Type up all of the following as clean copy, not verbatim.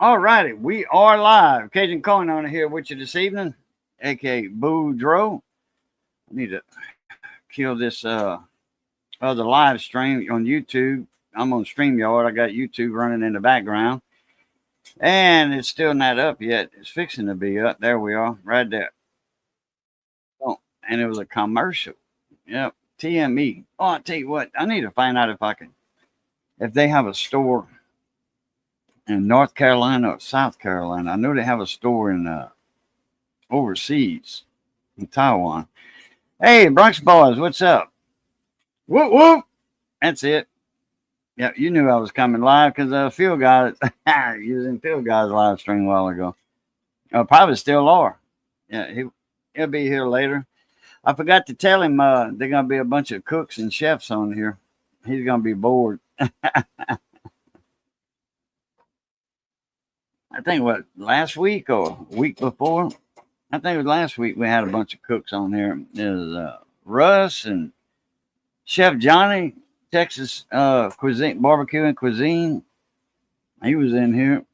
All righty, we are live. Cajun Coin on here with you this evening, aka Boudreaux. I need to kill this other live stream on YouTube. I'm on StreamYard. I got YouTube running in the background, and it's still not up yet. It's fixing to be up. There we are, right there. Oh, and it was a commercial. Yep, TME. Oh, I tell you what, I need to find out if they have a store in North Carolina or South Carolina. I know they have a store in overseas in Taiwan. Hey, Bronx Boys, what's up? Whoop whoop. That's it. Yeah, you knew I was coming live because Field Guys using Field Guys live stream a while ago. Probably still are. Yeah, he'll be here later. I forgot to tell him they're gonna be a bunch of cooks and chefs on here. He's gonna be bored. I think what last week or week before. I think it was last week we had a bunch of cooks on here. There's Russ and Chef Johnny, Texas cuisine, barbecue and cuisine. He was in here.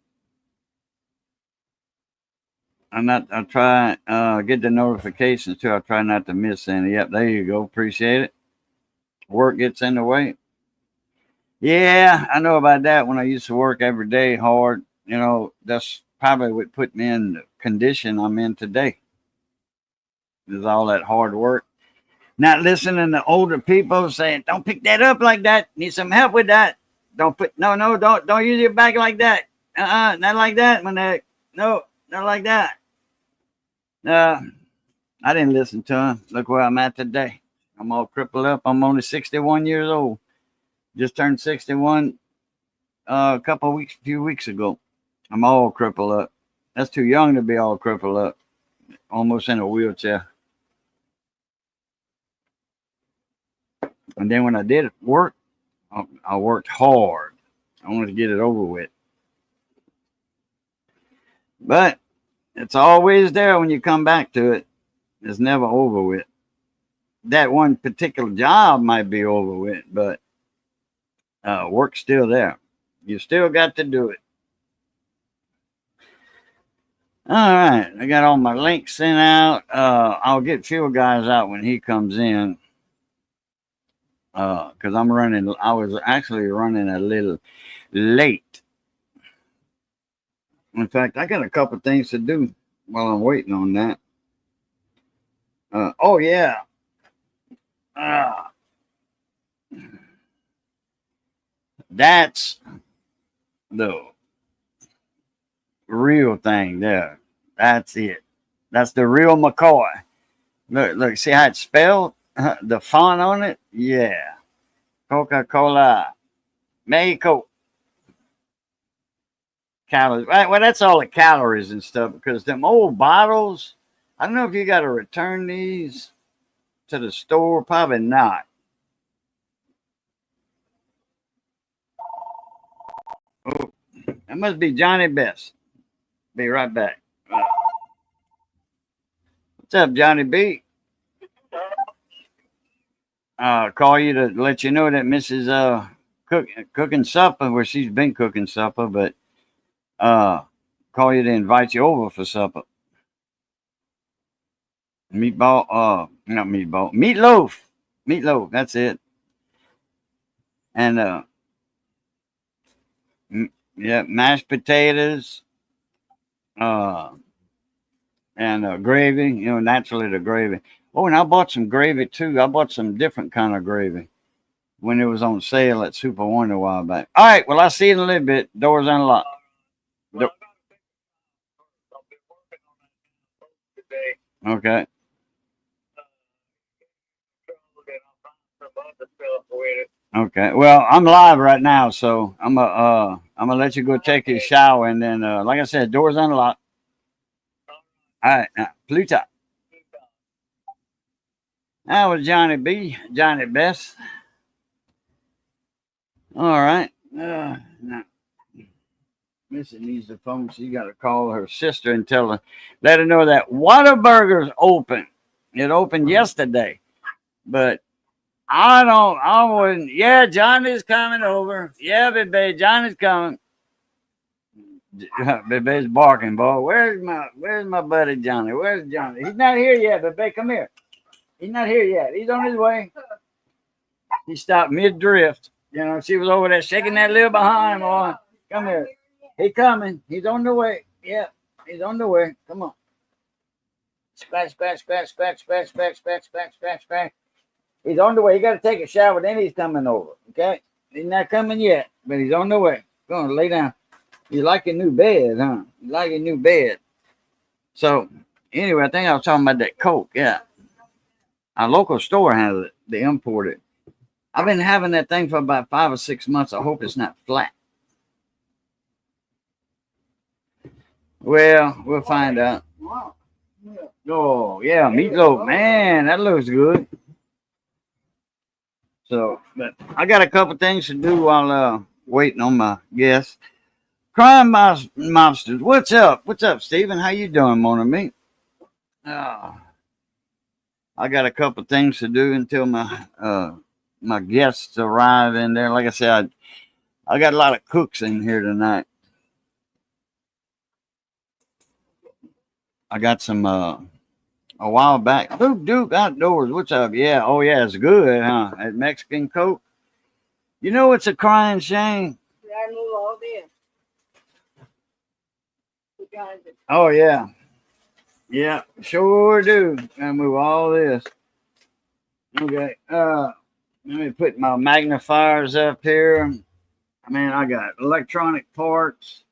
I try get the notifications too. I try not to miss any. Yep, there you go. Appreciate it. Work gets in the way. Yeah, I know about that. When I used to work every day hard, that's probably what put me in the condition I'm in today. Is all that hard work. Not listening to older people saying, "Don't pick that up like that. Need some help with that. Don't don't use your back like that. Not like that. No, not like that." I didn't listen to him. Look where I'm at today. I'm all crippled up. I'm only 61 years old. Just turned 61 a few weeks ago. I'm all crippled up. That's too young to be all crippled up. Almost in a wheelchair. And then when I did work, I worked hard. I wanted to get it over with. But it's always there when you come back to it. It's never over with. That one particular job might be over with, but work's still there. You still got to do it. All right, I got all my links sent out. I'll get Field Guys out when he comes in. Because I was actually running a little late. In fact, I got a couple things to do while I'm waiting on that. Oh yeah. That's the real thing there. That's it. That's the real McCoy. Look, see how it's spelled? The font on it? Yeah. Coca-Cola. Mexico. Calories. Right, well, that's all the calories and stuff because them old bottles, I don't know if you got to return these to the store. Probably not. Oh, that must be Johnny Best. Be right back. What's up, Johnny B? Call you to let you know that Mrs. Cooking supper, where she's been cooking supper, but call you to invite you over for supper. Not meatball, meatloaf. That's it. And yeah, mashed potatoes, and gravy. Naturally the gravy. Oh, and I bought some gravy too. I bought some different kind of gravy when it was on sale at Super One a while back. All right, well, I'll see you in a little bit. Doors unlocked. Okay. Okay. Well, I'm live right now, so I'm gonna let you go take your shower, and then, like I said, doors unlocked. All right, now, Pluto. That was Johnny B. Johnny Best. All right. Now, Missy needs the phone. She got to call her sister and let her know that Whataburger's open. It opened yesterday, but I wouldn't. Yeah, Johnny's coming over. Yeah, baby, Johnny's coming. Bebe's barking, boy. Where's my buddy Johnny? Where's Johnny? He's not here yet, Bebe. Come here. He's not here yet. He's on his way. He stopped mid drift. You know, she was over there shaking that little behind, boy. Come here. He coming. He's on the way. Yeah, he's on the way. Come on. Scratch, scratch, scratch, scratch, scratch, scratch, scratch, scratch, scratch, scratch. He's on the way. He got to take a shower, then he's coming over. Okay? He's not coming yet, but he's on the way. Go on, lay down. You like your new bed, huh? You like your new bed. So, anyway, I think I was talking about that Coke. Yeah. Our local store has it. They import it. I've been having that thing for about 5 or 6 months. I hope it's not flat. Well, we'll find out. Oh, yeah, meatloaf. Man, that looks good. So, but I got a couple things to do while waiting on my guests. Crime Mobsters, what's up? What's up, Stephen? How you doing, mon ami? I got a couple things to do until my guests arrive in there. Like I said, I got a lot of cooks in here tonight. I got some a while back. Duke Outdoors, what's up? Yeah, oh yeah, it's good, huh? At Mexican Coke. You know it's a crying shame. I move all this. Oh yeah. Yeah, sure do. I move all this. Okay. Let me put my magnifiers up here. I mean, I got electronic parts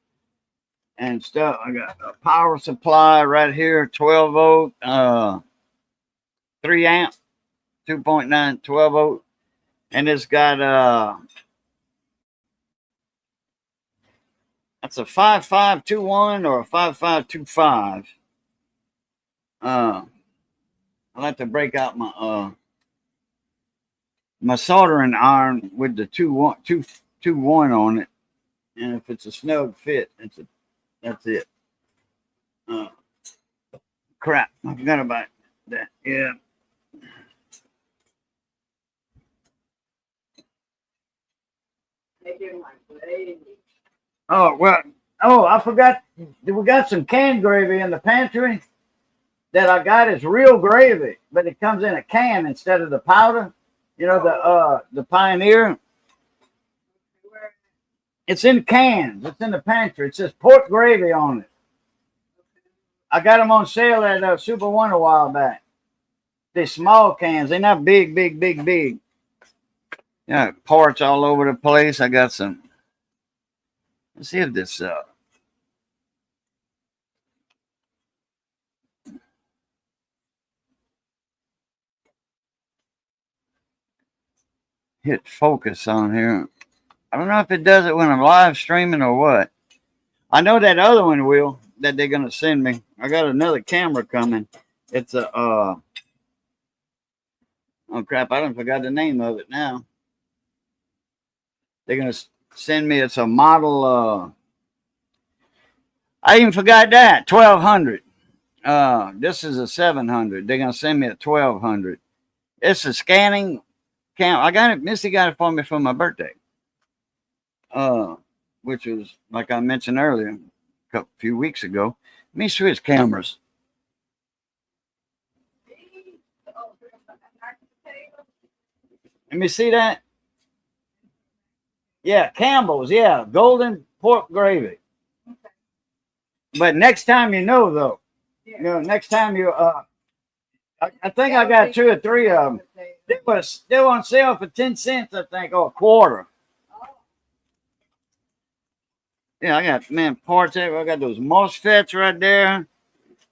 and stuff. I got a power supply right here, 12 volt, 3 amp, 2.9, 12 volt. And it's got that's a 5521 or a 5525. I like to break out my my soldering iron with the 2-1 on it, and if it's a snug fit, that's it. Crap, I forgot about that. Yeah. Oh well. Oh, I forgot. We got some canned gravy in the pantry that I got is real gravy, but it comes in a can instead of the powder. You know, the Pioneer. It's in cans. It's in the pantry. It says pork gravy on it. I got them on sale at Super One a while back. They're small cans. They're not big. Yeah, parts all over the place. I got some. Let's see if this hit focus on here. I don't know if it does it when I'm live streaming or what. I know that other one will, that they're going to send me. I got another camera coming. It's a, oh crap, I done forgot the name of it now. They're going to send me, it's a model, I even forgot that, 1200. This is a 700. They're going to send me a 1200. It's a scanning cam. I got it, Missy got it for me for my birthday. Which was, like I mentioned earlier, a few weeks ago. Let me switch cameras. Let me see that. Yeah, Campbell's. Yeah, golden pork gravy. But next time you know, though, you know, next time you, I think I got 2 or 3 of them. They were on sale for 10 cents, I think, or a quarter. Yeah, I got, man, parts there. I got those MOSFETs right there.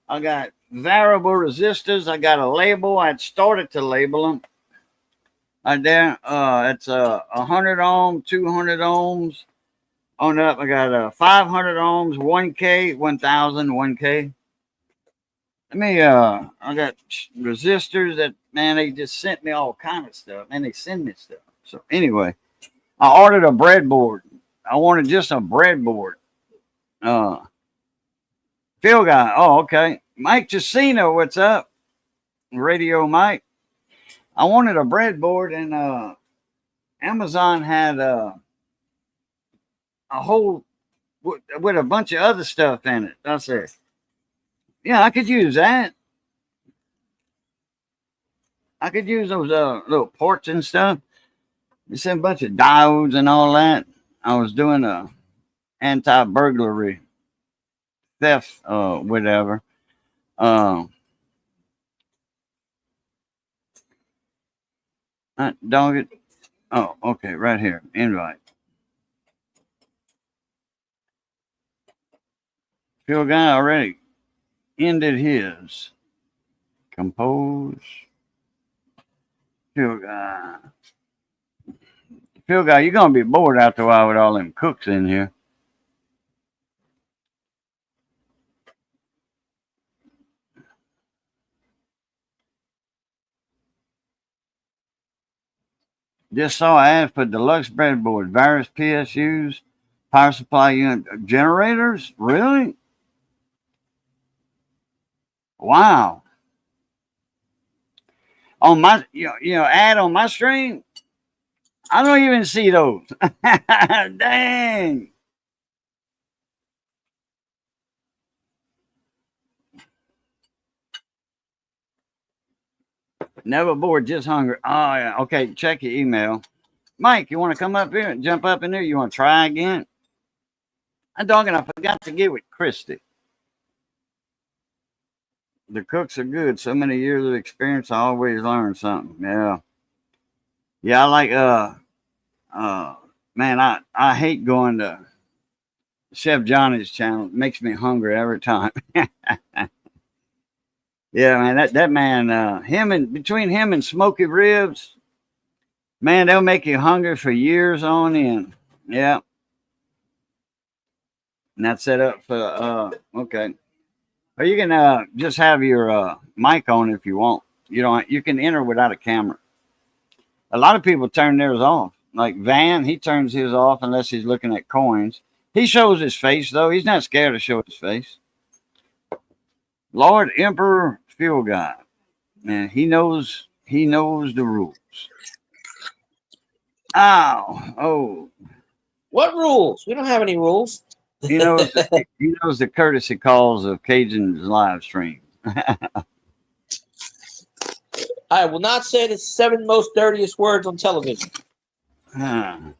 I got variable resistors. I got a label. I had started to label them. Right there. It's 100 ohm, 200 ohms. On up, I got 500 ohms, 1K, 1000, 1K. I mean, I got resistors that, man, they just sent me all kind of stuff. Man, they send me stuff. So anyway, I ordered a breadboard. I wanted just a breadboard. Phil guy. Oh, okay. Mike Jacino, what's up? Radio Mike. I wanted a breadboard, and Amazon had a whole with a bunch of other stuff in it. I said, yeah, I could use that. I could use those little ports and stuff. It's a bunch of diodes and all that. I was doing a anti-burglary theft, whatever. Uh, Dog it. Oh, okay, right here. Invite. Phil Guy already ended his. Compose. Phil Guy. Phil Guy, you're gonna be bored after a while with all them cooks in here. Just saw an ad for deluxe breadboard, various PSUs, power supply unit generators. Really? Wow. On my, ad on my stream, I don't even see those. Dang. Never bored, just hungry. Oh, yeah. Okay, check your email. Mike, you want to come up here and jump up in there? You want to try again? I'm talking, I forgot to get with Christy. The cooks are good. So many years of experience, I always learn something. Yeah. Yeah, I like, man, I hate going to Chef Johnny's channel. It makes me hungry every time. Yeah, man, that man, between him and Smoky Ribs, man, they'll make you hungry for years on end. Yeah. And that's set up for okay. Or you can just have your mic on if you want. You can enter without a camera. A lot of people turn theirs off. Like Van, he turns his off unless he's looking at coins. He shows his face though. He's not scared to show his face. Lord Emperor Fuel Guy. Man, he knows the rules. Ow. Oh. What rules? We don't have any rules. He knows the courtesy calls of Cajun's live stream. I will not say the 7 most dirtiest words on television. Yeah,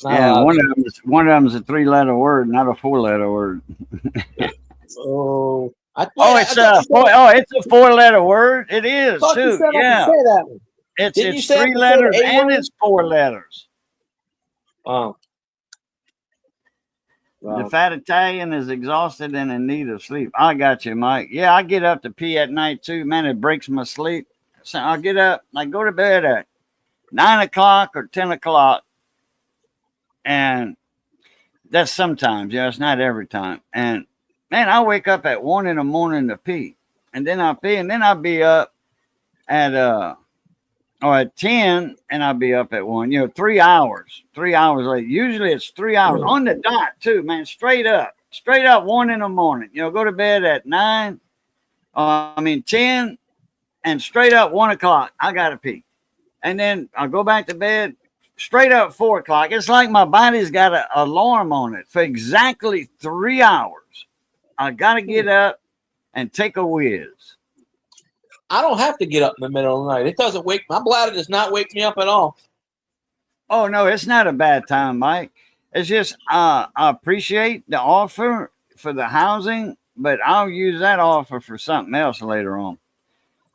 one of them is a 3-letter word, not a 4-letter word. It's a 4-letter word. It is too. Yeah, it's 3 letters and it's 4 letters. Wow. The fat Italian is exhausted and in need of sleep. I got you, Mike. Yeah, I get up to pee at night too. Man, it breaks my sleep. So I'll get up, I go to bed at 9 o'clock or 10 o'clock. And that's sometimes, it's not every time. And man, I wake up at 1 in the morning to pee. And then I'll pee, and then I'll be up at 10, and I'll be up at 1. 3 hours. 3 hours late. Usually it's 3 hours on the dot too, man. Straight up 1 in the morning. Go to bed at 10, and straight up 1 o'clock. I gotta pee, and then I'll go back to bed. Straight up 4 o'clock. It's like my body's got an alarm on it for exactly 3 hours. I gotta get up and take a whiz. I don't have to get up in the middle of the night. It doesn't my bladder does not wake me up at all. Oh no, it's not a bad time, Mike. It's just I appreciate the offer for the housing, but I'll use that offer for something else later on.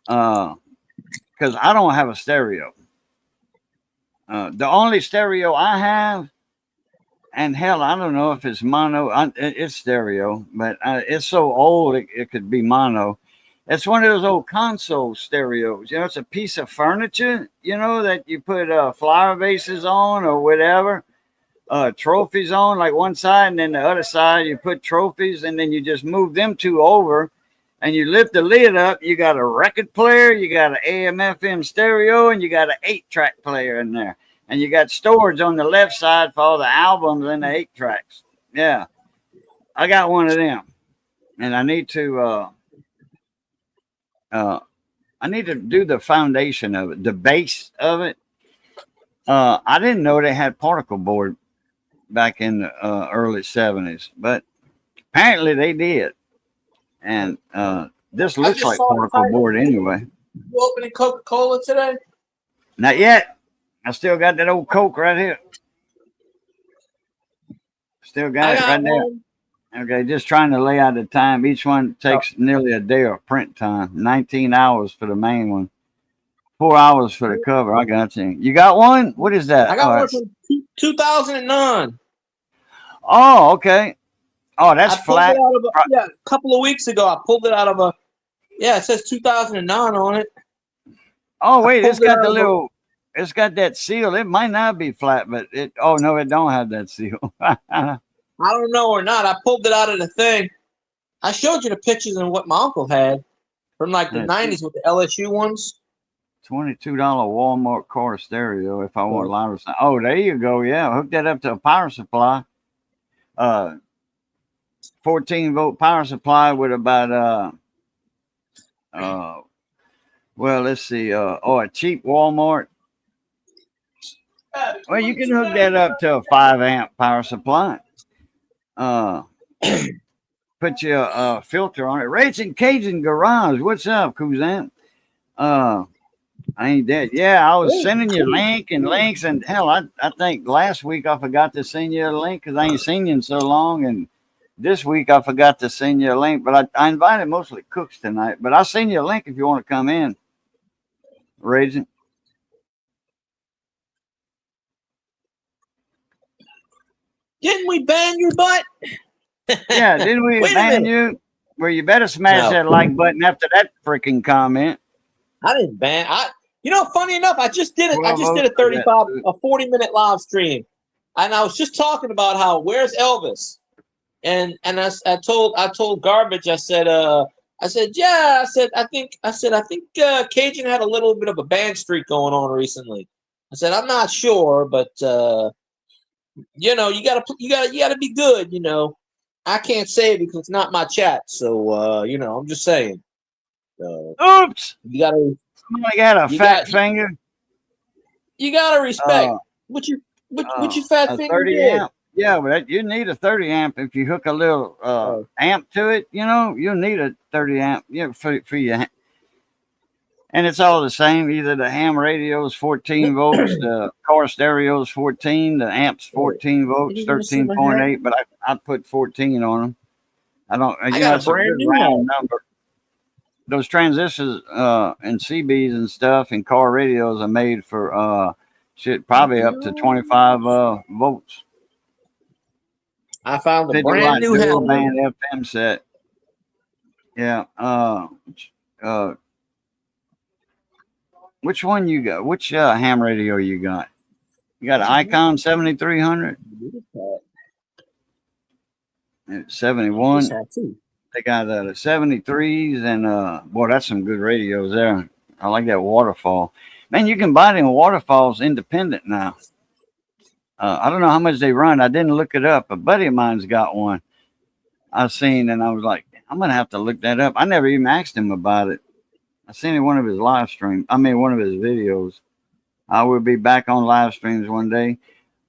Because I don't have a stereo. The only stereo I have, and hell, I don't know if it's mono. It's stereo, but it's so old it could be mono. It's one of those old console stereos. It's a piece of furniture, that you put flower vases on or whatever, trophies on, like one side, and then the other side you put trophies, and then you just move them two over, and you lift the lid up. You got a record player, you got an AM/FM stereo, and you got an 8-track player in there, and you got storage on the left side for all the albums and the 8 tracks. Yeah, I got one of them, and I need to. I need to do the foundation of it, the base of it. I didn't know they had particle board back in the early 70s. But apparently they did. And this I looks just like saw the particle title. board anyway. You opening Coca-Cola today? Not yet. I still got that old Coke right here. Still got I it got right there. one. Okay, just trying to lay out the time. Each one takes nearly a day of print time. 19 hours for the main one. 4 hours for the cover. I got you. You got one? What is that? I got one from 2009. Oh, okay. Oh, that's I pulled flat. it out of a couple of weeks ago. I pulled it out of a it says 2009 on it. Oh, wait, it's got the little. It's got that seal. It might not be flat, but it. Oh no, it don't have that seal. I don't know or not. I pulled it out of the thing. I showed you the pictures of what my uncle had from like the 90s with the LSU ones. $22 Walmart car stereo if I want louder sound. Oh, there you go. Yeah, hook that up to a power supply. 14-volt power supply with about well, let's see. A cheap Walmart. Well, you can hook that up to a 5-amp power supply. Put your filter on it. Racing Cajun Garage. What's up, Kuzan? I ain't dead. Yeah, I was sending you links, and hell, I think last week I forgot to send you a link because I ain't seen you in so long, and this week I forgot to send you a link. But I invited mostly cooks tonight, but I'll send you a link if you want to come in. Raging. Didn't we ban your butt? Yeah, didn't we ban you? Well, you better smash that like button after that freaking comment. I didn't ban. Funny enough, I just did it. I just did a 40-minute live stream, and I was just talking about how where's Elvis, and I told Garbage. I said I think Cajun had a little bit of a ban streak going on recently. I said I'm not sure, but you gotta be good. I can't say it because it's not my chat. So I'm just saying. Oops. You gotta. Somebody got a fat finger. You gotta respect what your fat finger 30 did. amp. Yeah, but you need a 30 amp if you hook a little amp to it. You'll need a 30 amp. For your. And it's all the same. Either the ham radio is 14 volts, the car stereo is 14, the amp's 14 volts, 13.8. But I put 14 on them. I don't. I got a brand new round number. Those transistors and CBs and stuff and car radios are made for probably up to 25 volts. I found a brand new dual band FM set. Yeah. Which one you got? Which ham radio you got? You got an Icon 7300? 71. They got the 73s, and boy, that's some good radios there. I like that waterfall. Man, you can buy them waterfalls independent now. I don't know how much they run. I didn't look it up. A buddy of mine's got one I've seen, and I was like, I'm going to have to look that up. I never even asked him about it. I seen it in one of his live streams. One of his videos. I will be back on live streams one day.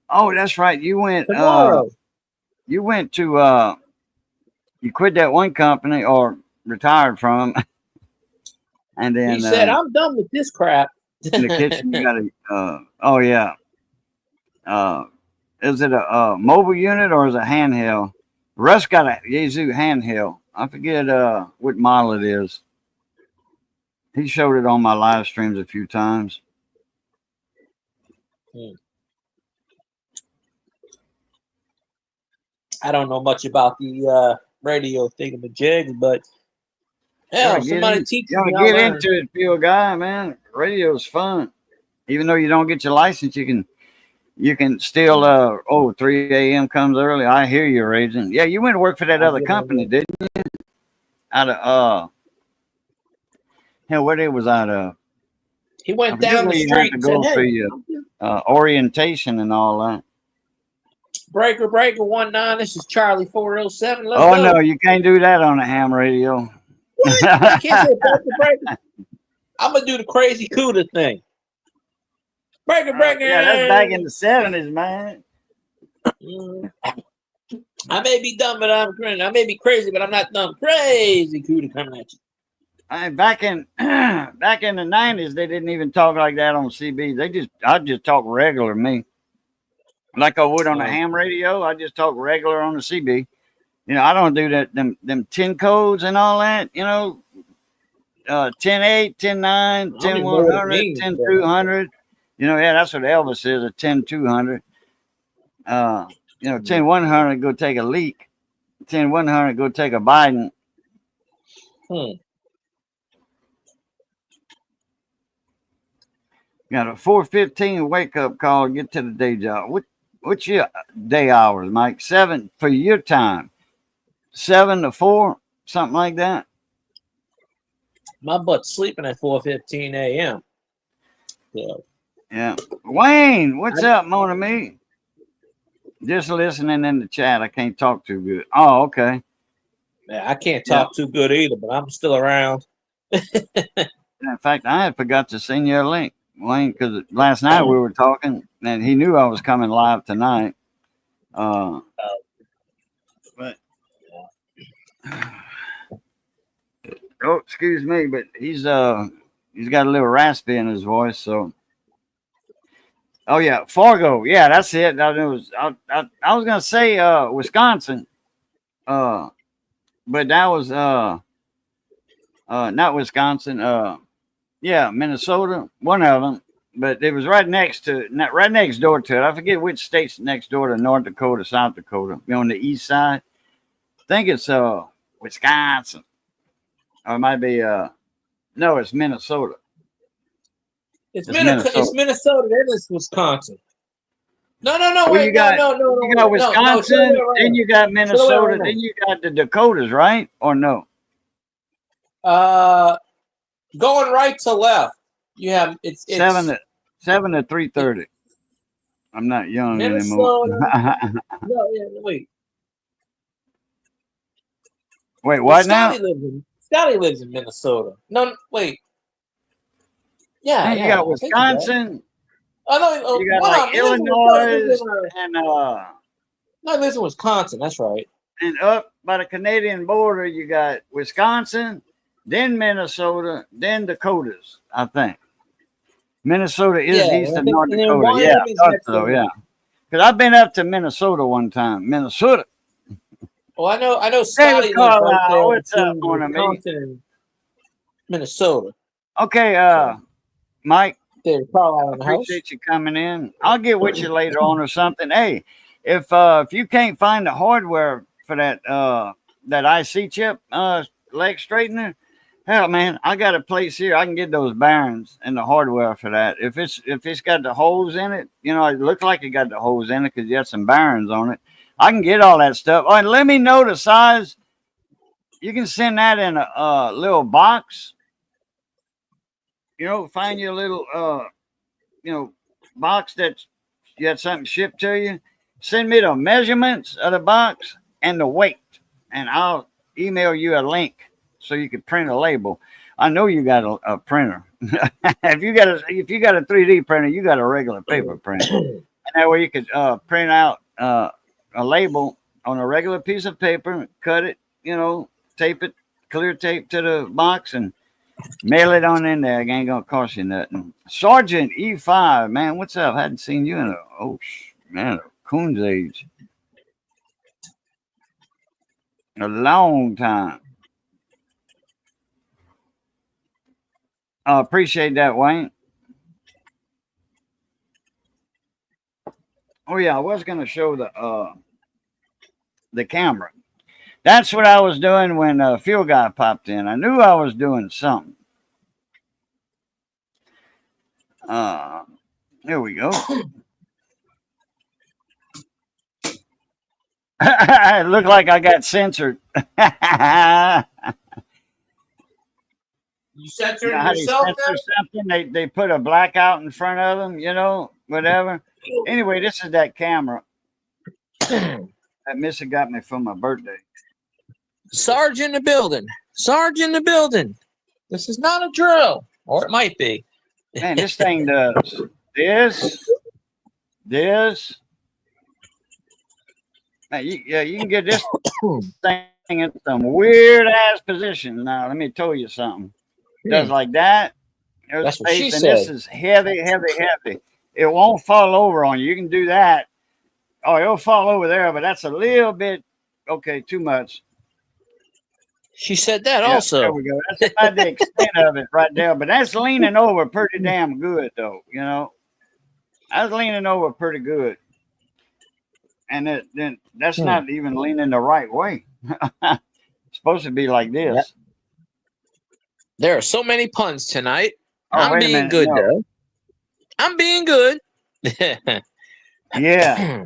Oh, that's right. You went to you quit that one company or retired from them. And then he said, I'm done with this crap. In the kitchen, you got is it a mobile unit or is it a handheld? Russ got a Yazoo handheld. I forget what model it is. He showed it on my live streams a few times. I don't know much about the radio thingamajig, but somebody teach me. You gotta get into it, feel guy, man. Radio's fun. Even though you don't get your license, you can still 3 a.m. comes early. I hear you, Raging. Yeah, you went to work for that other company, didn't you? Out of where they was out of. He went down the street and said, "Hey, your orientation and all that." Breaker 19. This is Charlie 407. Let's go. No, you can't do that on a ham radio. What? I can't say breaker. I'm gonna do the crazy CUDA thing. Breaker. Yeah, that's back in the 70s, man. I may be dumb, but I'm crazy. I may be crazy, but I'm not dumb. Crazy Cooter coming at you. Back in back in the 90s, they didn't even talk like that on CB. I just talk regular me, like I would on the ham radio. I just talk regular on the CB. You know, I don't do that them 10 codes and all that. You know, 10-8, 10-9, 10-100, 10-200. You know, yeah, that's what Elvis is, a 10-200. You know, 10-100 go take a leak. 10-100 go take a Biden. Got a 4:15 wake up call. Get to the day job. What's your day hours, Mike? 7 for your time. 7 to 4, something like that. My butt's sleeping at 4:15 a.m. Yeah. Wayne, what's up, Mona Me? Just listening in the chat. I can't talk too good. Oh, okay. Yeah, I can't talk too good either, but I'm still around. In fact, I had forgot to send you a link, Wayne, because last night we were talking, and he knew I was coming live tonight. But oh, excuse me, but he's got a little raspy in his voice, so. Oh yeah, Fargo. Yeah, that's it. I was gonna say Wisconsin, but that was not Wisconsin. Yeah, Minnesota, one of them. But it was right next door to it. I forget which state's next door to North Dakota, South Dakota. On the east side. I think it's Wisconsin, or it might be no, it's Minnesota. It's Minnesota. Then it's Wisconsin. No. Well, Wait, you got Wisconsin, then you got Minnesota, then you got the Dakotas, right? Or no? Going right to left, you have it's 7 to 3:30. I'm not young Minnesota. anymore. Wait. Wait, what now? Scotty lives in Minnesota. No, wait. Yeah, you got Wisconsin. Oh no, you got like Illinois and no, he lives in Wisconsin. That's right. And up by the Canadian border, you got Wisconsin, then Minnesota, then Dakotas. I think Minnesota is east of North Dakota. Yeah, I thought so. Yeah, because I've been up to Minnesota one time. Minnesota. Well, I know. Scotty lives right there. What's up, Wisconsin, Minnesota. Okay, Mike. I appreciate you coming in. I'll get with you later on or something. Hey, if you can't find the hardware for that IC chip leg straightener, hell man, I got a place here. I can get those bearings and the hardware for that. If it's got the holes in it, you know, it looks like it got the holes in it because you have some bearings on it. I can get all that stuff. Oh, and let me know the size. You can send that in a little box. You know, find your little, box that you had something shipped to you. Send me the measurements of the box and the weight, and I'll email you a link so you can print a label. I know you got a printer. if you got a 3D printer, you got a regular paper printer, and that way you could print out a label on a regular piece of paper, cut it, tape it, clear tape to the box, and mail it on in there. It ain't gonna cost you nothing. Sergeant E5, man, what's up? Hadn't seen you in a coon's age. A long time. I appreciate that, Wayne. Oh yeah, I was gonna show the camera. That's what I was doing when Fuel Guy popped in. I knew I was doing something. Here we go. It looked like I got censored. You censored yourself? Censor something? They put a blackout in front of them, whatever. Anyway, this is that camera that Missy got me for my birthday. Sarge in the building. Sarge in the building. This is not a drill, or it might be. Man, this thing does this, You can get this thing in some weird ass position. Now, let me tell you something. Does like that. There's That's what space, she and said. this is heavy, heavy, heavy. It won't fall over on you. You can do that. Oh, it'll fall over there, but that's a little bit too much. She said that Yeah, also. there we go. That's about the extent of it right there. But that's leaning over pretty damn good, though. I was leaning over pretty good, and then that's not even leaning the right way. It's supposed to be like this. Yep. There are so many puns tonight. Oh, I'm wait a being minute. good, No. though. I'm being good. Yeah.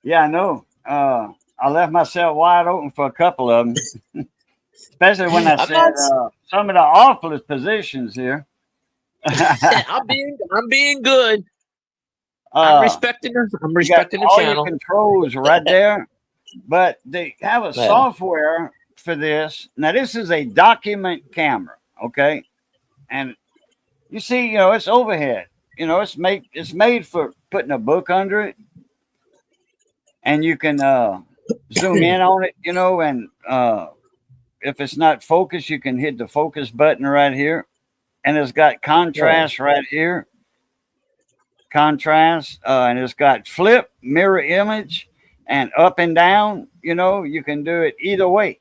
Yeah, I know. I left myself wide open for a couple of them, especially when I said some of the awfulest positions here. I'm being good. I'm respecting the all channel. your controls right there, but they have a software for this. Now, this is a document camera, okay? And you see, it's overhead. It's made for putting a book under it, and you can zoom in on it, and if it's not focused, you can hit the focus button right here, and it's got contrast right here. Contrast, and it's got flip, mirror image, and up and down. You can do it either way.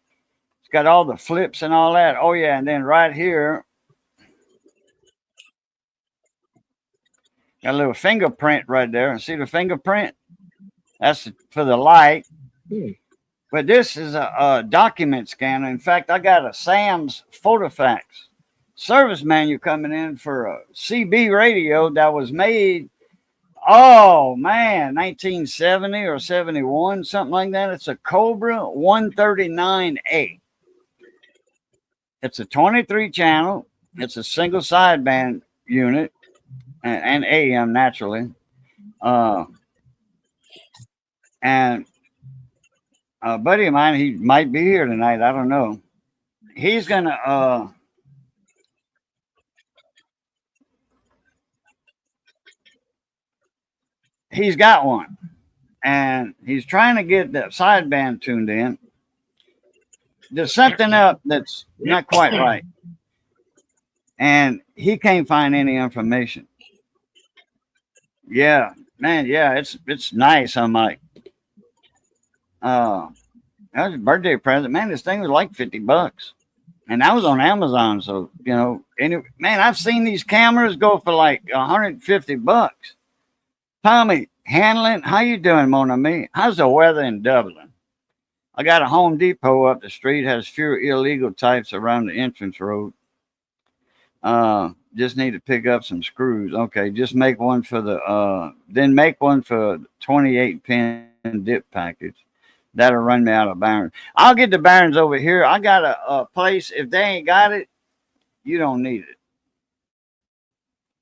It's got all the flips and all that. Oh yeah, and then right here, got a little fingerprint right there. See the fingerprint? That's for the light. But this is a document scanner. In fact, I got a Sam's Photofax service manual coming in for a CB radio that was made, 1970 or 71, something like that. It's a Cobra 139A. It's a 23 channel. It's a single sideband unit and AM naturally. And a buddy of mine, he might be here tonight. I don't know. He's gonna he's got one, and he's trying to get that sideband tuned in. There's something up that's not quite right, and he can't find any information. Yeah, man. Yeah, it's nice. I'm like, that was a birthday present. Man, this thing was like $50. And that was on Amazon. So, man, I've seen these cameras go for like $150. Tommy Hanlon, how you doing, Mon Ami? How's the weather in Dublin? I got a Home Depot up the street, has fewer illegal types around the entrance road. Just need to pick up some screws. Okay, just make one for then make one for 28-pin dip package. That'll run me out of Barons. I'll get the Barons over here. I got a place. If they ain't got it, you don't need it.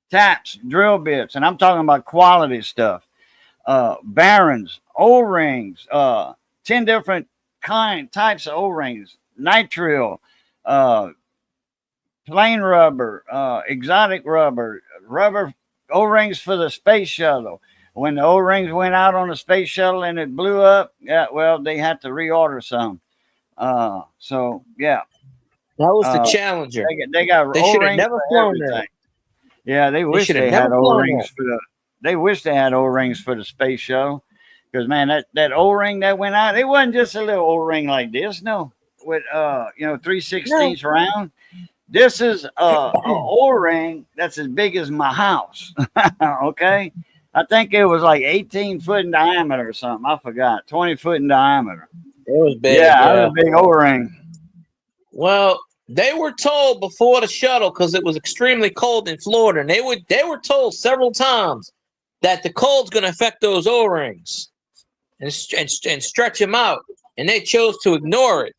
Taps, drill bits, and I'm talking about quality stuff. Barons, O-rings, 10 different types of O-rings, nitrile, plain rubber, exotic rubber O-rings for the space shuttle. When the O-rings went out on the space shuttle and it blew up, they had to reorder some. So yeah, that was the Challenger. They got O-rings never for everything. That. Yeah, they wish they had O-rings for the. They wish they had O-rings for the space shuttle, because man, that O-ring that went out, it wasn't just a little O-ring like this. No, with 3/16 round. This is a O-ring that's as big as my house. Okay. I think it was like 18 foot in diameter or something. I forgot. 20 foot in diameter. It was big. Yeah, it was a big O-ring. Well, they were told before the shuttle, because it was extremely cold in Florida, and they were told several times that the cold's going to affect those O-rings and stretch them out, and they chose to ignore it.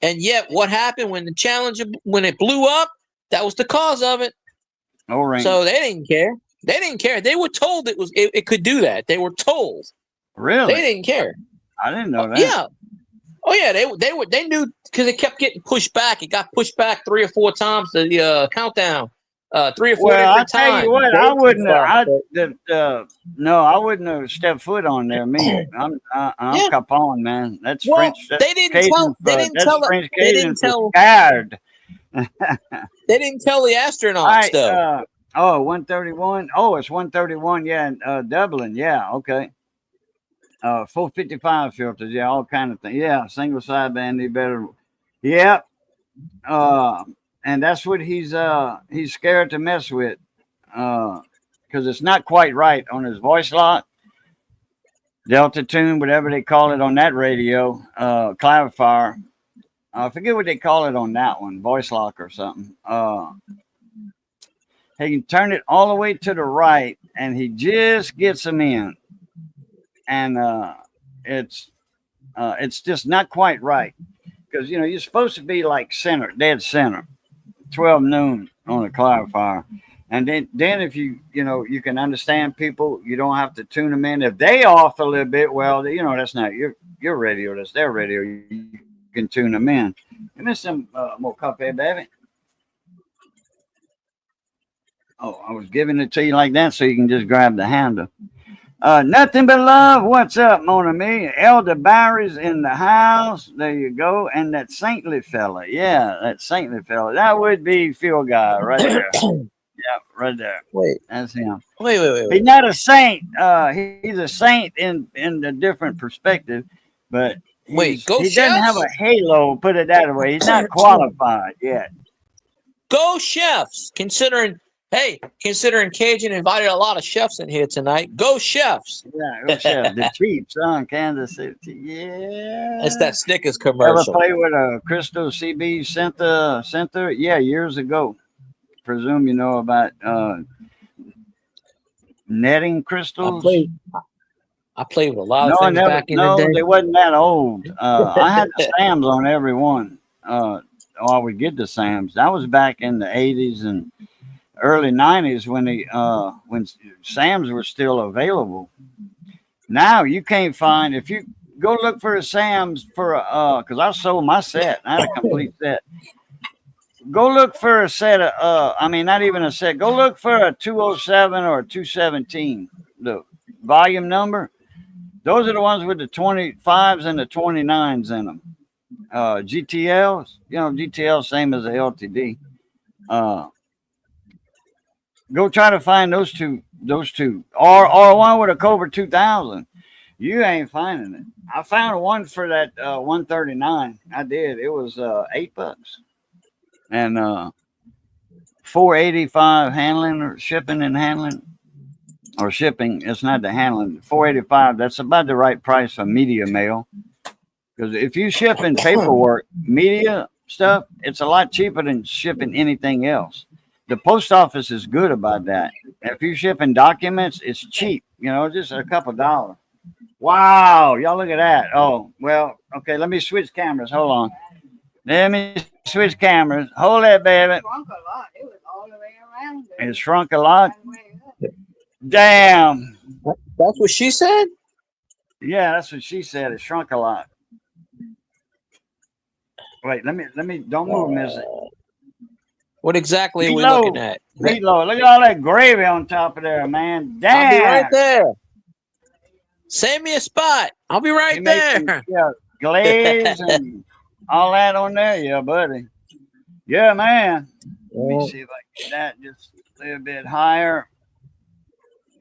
And yet, what happened when the Challenger, when it blew up? That was the cause of it. O-ring. So they didn't care. They didn't care. They were told it could do that. They were told. Really? They didn't care. I didn't know that. Yeah. Oh yeah. They knew, because it kept getting pushed back. It got pushed back 3 or 4 times. The countdown 3 or 4 Well, I different tell times. you what, I Dates and wouldn't stuff, have. but- No, I wouldn't have stepped foot on there. Me, I'm Yeah. Capone, man. That's Well, French. That's they didn't Cajun tell. They for. didn't That's tell. French They Cajun didn't for tell. scared. They didn't tell the All astronauts right. though. 131. Oh, it's 131. Yeah, in Dublin. Yeah. Okay. 455 filters. Yeah, all kind of things. Yeah, single sideband. Need better. Yeah. Uh, and that's what he's scared to mess with. Because it's not quite right on his voice lock, Delta tune, whatever they call it on that radio, clarifier. I forget what they call it on that one, voice lock or something. He can turn it all the way to the right, and he just gets them in, and it's just not quite right because you're supposed to be like center, dead center, 12 noon on a clarifier. And then if you can understand people, you don't have to tune them in. If they off a little bit, well, that's not your radio, that's their radio. You can tune them in. Give me some more coffee, baby. Oh, I was giving it to you like that so you can just grab the handle. Nothing but love. What's up, mon ami? Elder Barry's in the house. There you go. And that saintly fella. Yeah, that saintly fella. That would be Phil Guy right there. Yeah, right there. Wait. That's him. Wait. He's not a saint. He's a saint in a different perspective, but he doesn't have a halo, put it that way. He's not qualified yet. Go Chefs. Considering Cajun invited a lot of chefs in here tonight. Go Chefs. Yeah, go Chefs. The Chiefs, Kansas City. Yeah. It's that Snickers commercial. Ever play with a Crystal CB Center? Yeah, years ago. Presume you know about netting crystals. I played with a lot of things back in the day. No, they wasn't that old. I had the Sams on every one. I would get the Sams. That was back in the 80s and early 90s when Sams were still available. Now you can't find, if you go look for a Sam's because I sold my set. I had a complete set. Go look for a set of not even a set. Go look for a 207 or a 217. The volume number. Those are the ones with the 25s and the 29s in them. GTLs, GTL same as the LTD. Go try to find those two, or one with a Cobra 2000. You ain't finding it. I found one for that 139. I did. It was $8 and $485 handling or shipping and handling. Or shipping, it's not the handling. $485. That's about the right price for media mail. Because if you ship in paperwork, media stuff, it's a lot cheaper than shipping anything else. The post office is good about that. If you ship in documents, it's cheap. Just a couple dollars. Wow, y'all look at that. Oh, well, okay. Let me switch cameras. Hold on. Let me switch cameras. Hold that, baby. It shrunk a lot. It was all the way around. It shrunk a lot. Damn. That's what she said? Yeah, that's what she said. It shrunk a lot. Wait, let me don't move, miss it. What exactly are we looking at? Meatloaf. Look at all that gravy on top of there, man. Damn. I'll be right there. Save me a spot. I'll be right there. Glaze and all that on there. Yeah, buddy. Yeah, man. Let me see if I can get that just a little bit higher.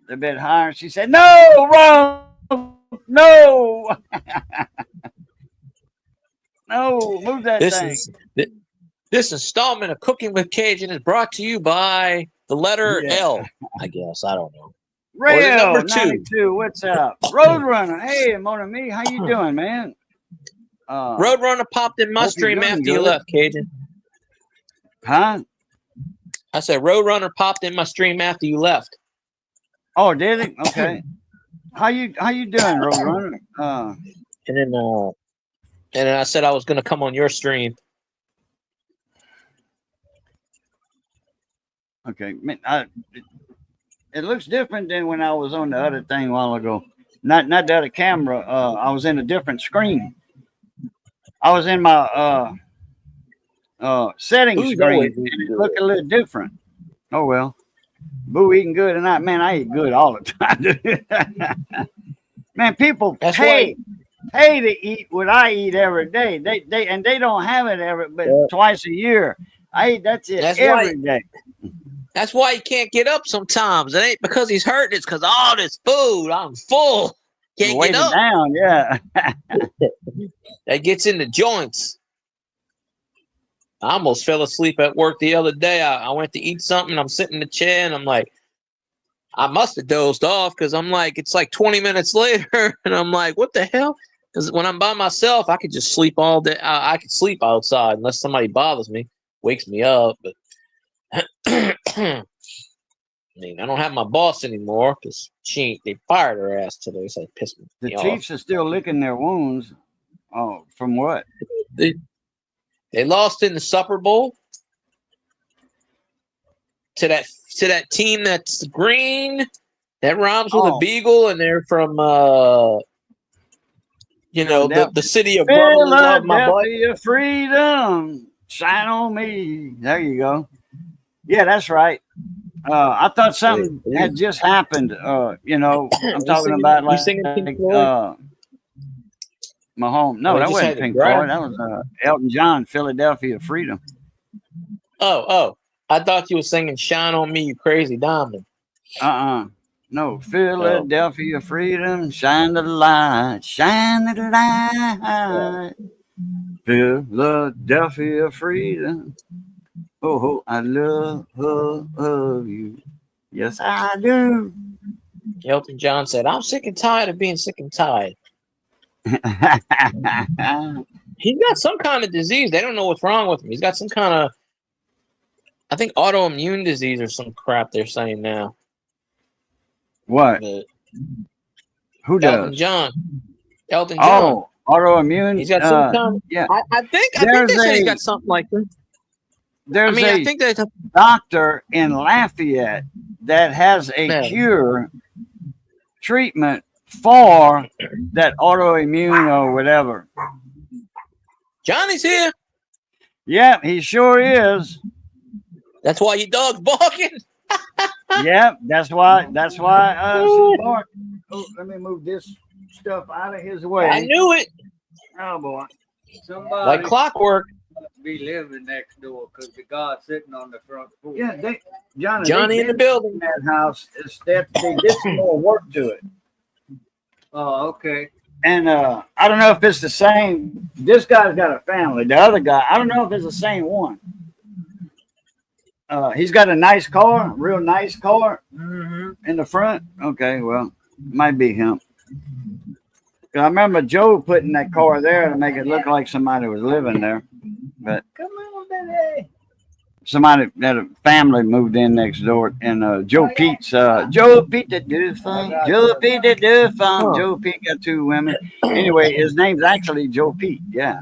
A bit higher. She said, "No, wrong, no, no, move that thing." This installment of Cooking with Cajun is brought to you by the letter L. I guess I don't know. Rail number 92. What's up, Roadrunner? Hey, mon ami, how you doing, man? Roadrunner popped in my stream after you left, Cajun. Huh? I said Roadrunner popped in my stream after you left. Oh, did it? Okay. How you doing, Roadrunner? And then I said I was gonna come on your stream. Okay. It looks different than when I was on the other thing a while ago. Not the other camera. I was in a different screen. I was in my settings screen, and it looked a little different. Oh well. Boo eating good tonight. Man, I eat good all the time. Man, people That's why. pay to eat what I eat every day. They don't have it but twice a year. I eat that's it That's why. every day. That's why he can't get up sometimes. It ain't because he's hurting. It's because all this food. I'm full. Can't get Weighted up. down, yeah. That gets in the joints. I almost fell asleep at work the other day. I went to eat something. I'm sitting in the chair and I'm like, I must have dozed off because I'm like, it's like 20 minutes later. And I'm like, what the hell? Because when I'm by myself, I could just sleep all day. I could sleep outside unless somebody bothers me, wakes me up. But I mean, I don't have my boss anymore because they fired her ass today. So it pissed me The off. Chiefs are still licking their wounds. Oh, from what? They lost in the Super Bowl to that team that's green that rhymes with a beagle, and they're from the city of brotherly love, my boy. Philadelphia freedom, shine on me. There you go. Yeah, that's right. I thought something had just happened. I'm talking about like Mahomes. No, that wasn't Pink Floyd. That was Elton John, Philadelphia Freedom. Oh. I thought you were singing Shine on Me, You Crazy Diamond. No, Philadelphia Freedom, shine the light, shine the light. Philadelphia Freedom. Oh, I love you. Yes, I do. Elton John said, I'm sick and tired of being sick and tired. He's got some kind of disease. They don't know what's wrong with him. He's got some kind of, I think, autoimmune disease or some crap they're saying now. What? Who does? Elton John. Oh, autoimmune. He's got some kind of, yeah. I think they said he's got something like that. I think there's a doctor in Lafayette that has a treatment for that autoimmune or whatever. Johnny's here. Yeah, he sure is. That's why your dog's barking. Yeah, that's why she's barking. Oh, let me move this stuff out of his way. I knew it. Oh boy. Somebody like clockwork. Be living next door because the guy's sitting on the front porch. Yeah, Johnny in the building. That house they did some more work to it. Oh, okay. And I don't know if it's the same. This guy's got a family. The other guy, I don't know if it's the same one. He's got a nice car, real nice car in the front. Okay, well, might be him. I remember Joe putting that car there to make it look like somebody was living there. But come on, baby. Somebody that a family moved in next door, and Joe Pete's Joe Pete that do fun. Joe Pete that do fun. Joe Pete got 2 women. Anyway, his name's actually Joe Pete. Yeah,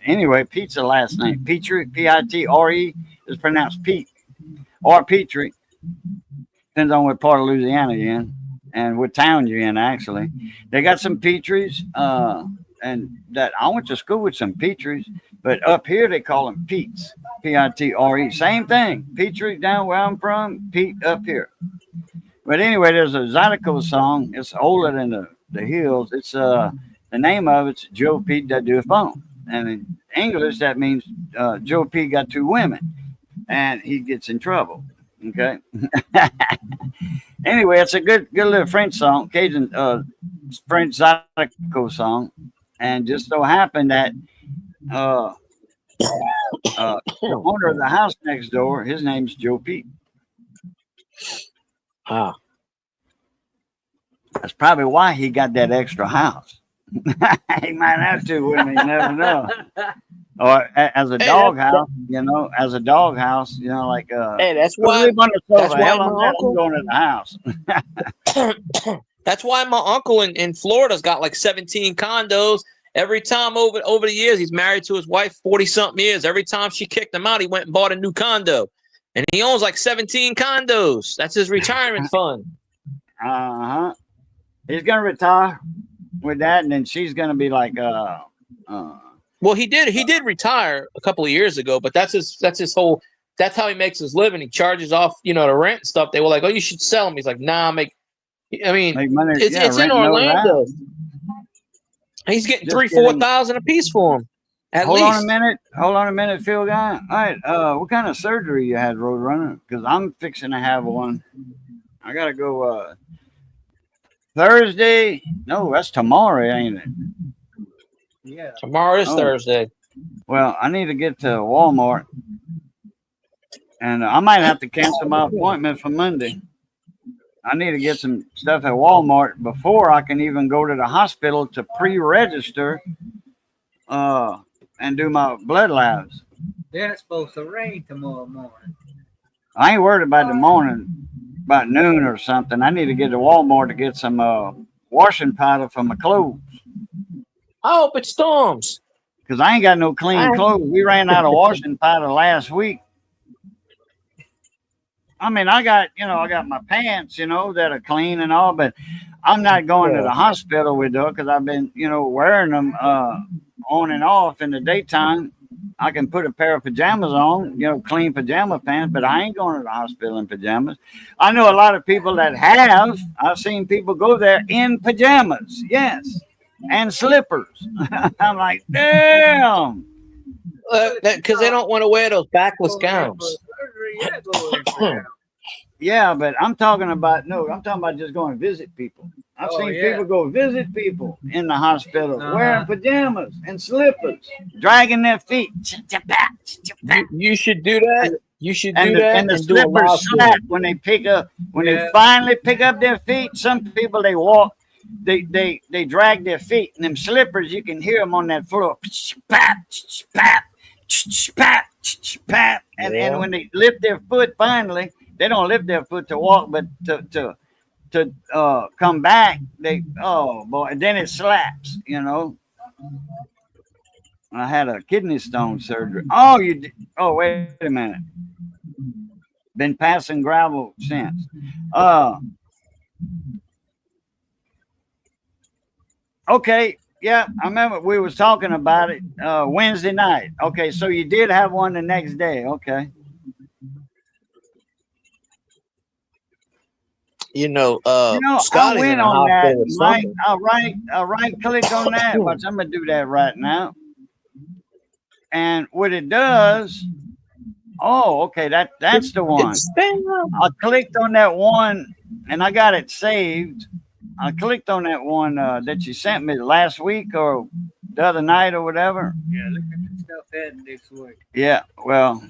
Anyway, Pete's the last name. Petrie, Pitre, is pronounced Pete or Petrie. Depends on what part of Louisiana you're in and what town you're in. Actually, they got some Petries, and that I went to school with some Petries. But up here, they call them Pete's, Pitre. Same thing. Petrie down where I'm from, Pete up here. But anyway, there's a Zydeco song. It's older than the Hills. It's the name of it's Joe Pete that do a phone. And in English, that means Joe Pete got 2 women. And he gets in trouble. Okay. Anyway, it's a good little French song, Cajun French Zydeco song. And just so happened that the owner of the house next door, his name's Joe Pete. That's probably why he got that extra house. He might have to, wouldn't he? You never know. Or as a dog house, as a dog house, like hey, that's why my uncle going to the house. That's why my uncle in Florida's got like 17 condos. Every time over the years, he's married to his wife 40-something years. Every time she kicked him out, he went and bought a new condo. And he owns like 17 condos. That's his retirement fund. He's going to retire with that, and then she's going to be like well, he did retire a couple of years ago, but that's his whole that's how he makes his living. He charges off, the rent and stuff. They were like, "Oh, you should sell him." He's like, "Nah, make money. it's in Orlando. He's getting Just $3,000-4,000 a piece for him. Hold on a minute, Phil guy. All right, what kind of surgery you had, Roadrunner? Because I'm fixing to have one. I gotta go Thursday. No, that's tomorrow, ain't it? Yeah. Tomorrow is Thursday. Well, I need to get to Walmart, and I might have to cancel my appointment for Monday. I need to get some stuff at Walmart before I can even go to the hospital to pre-register and do my blood labs. Then it's supposed to rain tomorrow morning. I ain't worried about the morning, about noon or something. I need to get to Walmart to get some washing powder for my clothes. I hope it storms. Because I ain't got no clean clothes. We ran out of washing powder last week. I mean, I got my pants, that are clean and all, but I'm not going to the hospital with them because I've been, wearing them on and off in the daytime. I can put a pair of pajamas on, clean pajama pants, but I ain't going to the hospital in pajamas. I know a lot of people that have. I've seen people go there in pajamas, yes, and slippers. I'm like, damn. Because they don't want to wear those backless gowns. Yeah, but I'm talking about just going to visit people. I've seen people go visit people in the hospital wearing pajamas and slippers, dragging their feet. You should do that. You should do that. And the slippers slap when they they finally pick up their feet. Some people they walk, they drag their feet, and them slippers you can hear them on that floor. Pat, pat, pat, pat, and when they lift their foot finally. They don't lift their foot to walk, but to come back, then it slaps, I had a kidney stone surgery. Oh, you did? Oh, wait a minute. Been passing gravel since. Okay, yeah, I remember we was talking about it Wednesday night. Okay, so you did have one the next day. Okay. Scotty's I went in on that. Mike, I'll right click on that. Watch, I'm gonna do that right now. And what it does, okay, that's the one. I clicked on that one and I got it saved. I clicked on that one that you sent me last week or the other night or whatever. Yeah, look at the stuff heading this week. Yeah, well,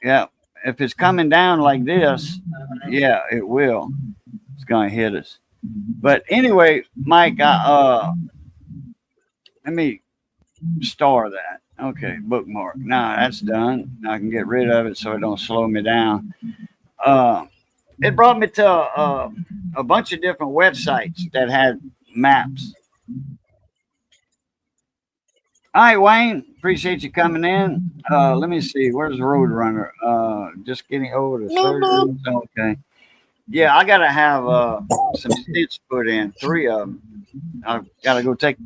yeah. If it's coming down like this, yeah, it will. It's gonna hit us. But anyway, Mike, let me star that. Okay, bookmark. Now that's done. I can get rid of it so it don't slow me down. It brought me to a bunch of different websites that had maps. All right, Wayne, appreciate you coming in. Let me see. Where's the Roadrunner? Just getting over the surgery. Okay. Yeah, I got to have some stitches put in, 3 of them. I've got to go take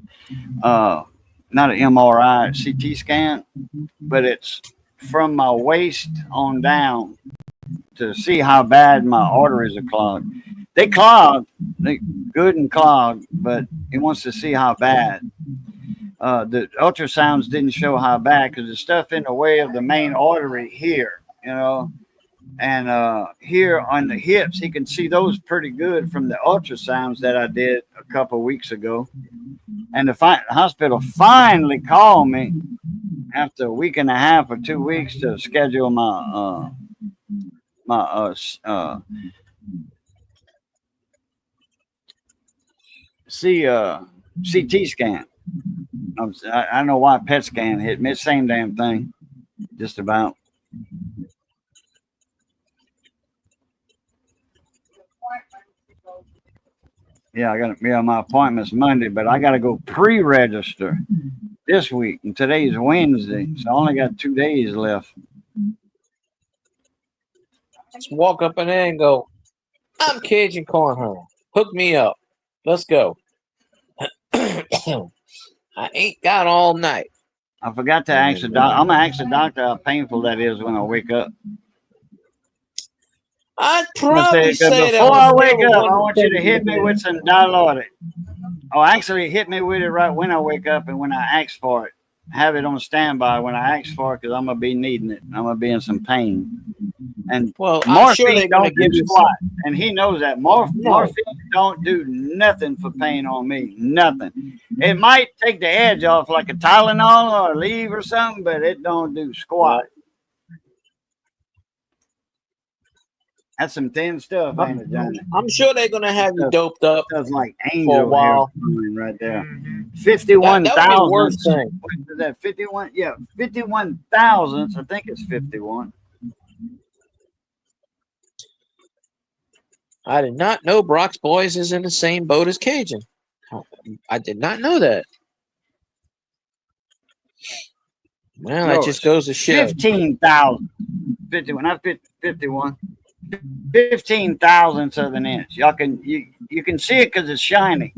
not an MRI, CT scan, but it's from my waist on down to see how bad my arteries are clogged. They clogged, they good and clogged, but he wants to see how bad. The ultrasounds didn't show how bad because the stuff in the way of the main artery here, and here on the hips, he can see those pretty good from the ultrasounds that I did a couple of weeks ago. And the hospital finally called me after a week and a half or 2 weeks to schedule my CT scan. I don't know why PET scan hit me. Same damn thing, just about. Yeah, I got my appointment's Monday, but I got to go pre-register this week, and today's Wednesday, so I only got 2 days left. Just walk up in there and go, "I'm Cajun Cornhole. Hook me up. Let's go." I ain't got all night. I forgot to ask the doctor. I'm gonna ask the doctor how painful that is when I wake up. I'd probably say that before I wake up, I want you to hit me with some Dilaudid. Oh, actually, hit me with it right when I wake up and when I ask for it. Have it on standby when I ask for it because I'm gonna be needing it. I'm gonna be in some pain. And I'm sure they're gonna give you squat, and he knows that. Morphine don't do nothing for pain on me. Nothing. It might take the edge off like a Tylenol or a Aleve or something, but it don't do squat. That's some thin stuff, ain't it, Johnny? I'm sure they're gonna have you doped up. That's like angel for a while. Right there. 51,000. That would be the worst thing. What is that? 51? Yeah, 51,000. I think it's 51. I did not know Brock's Boys is in the same boat as Cajun. I did not know that. Well, that just goes to show. 15,000. 51, not 51. 15 thousandths of an inch. Y'all can you can see it because it's shiny.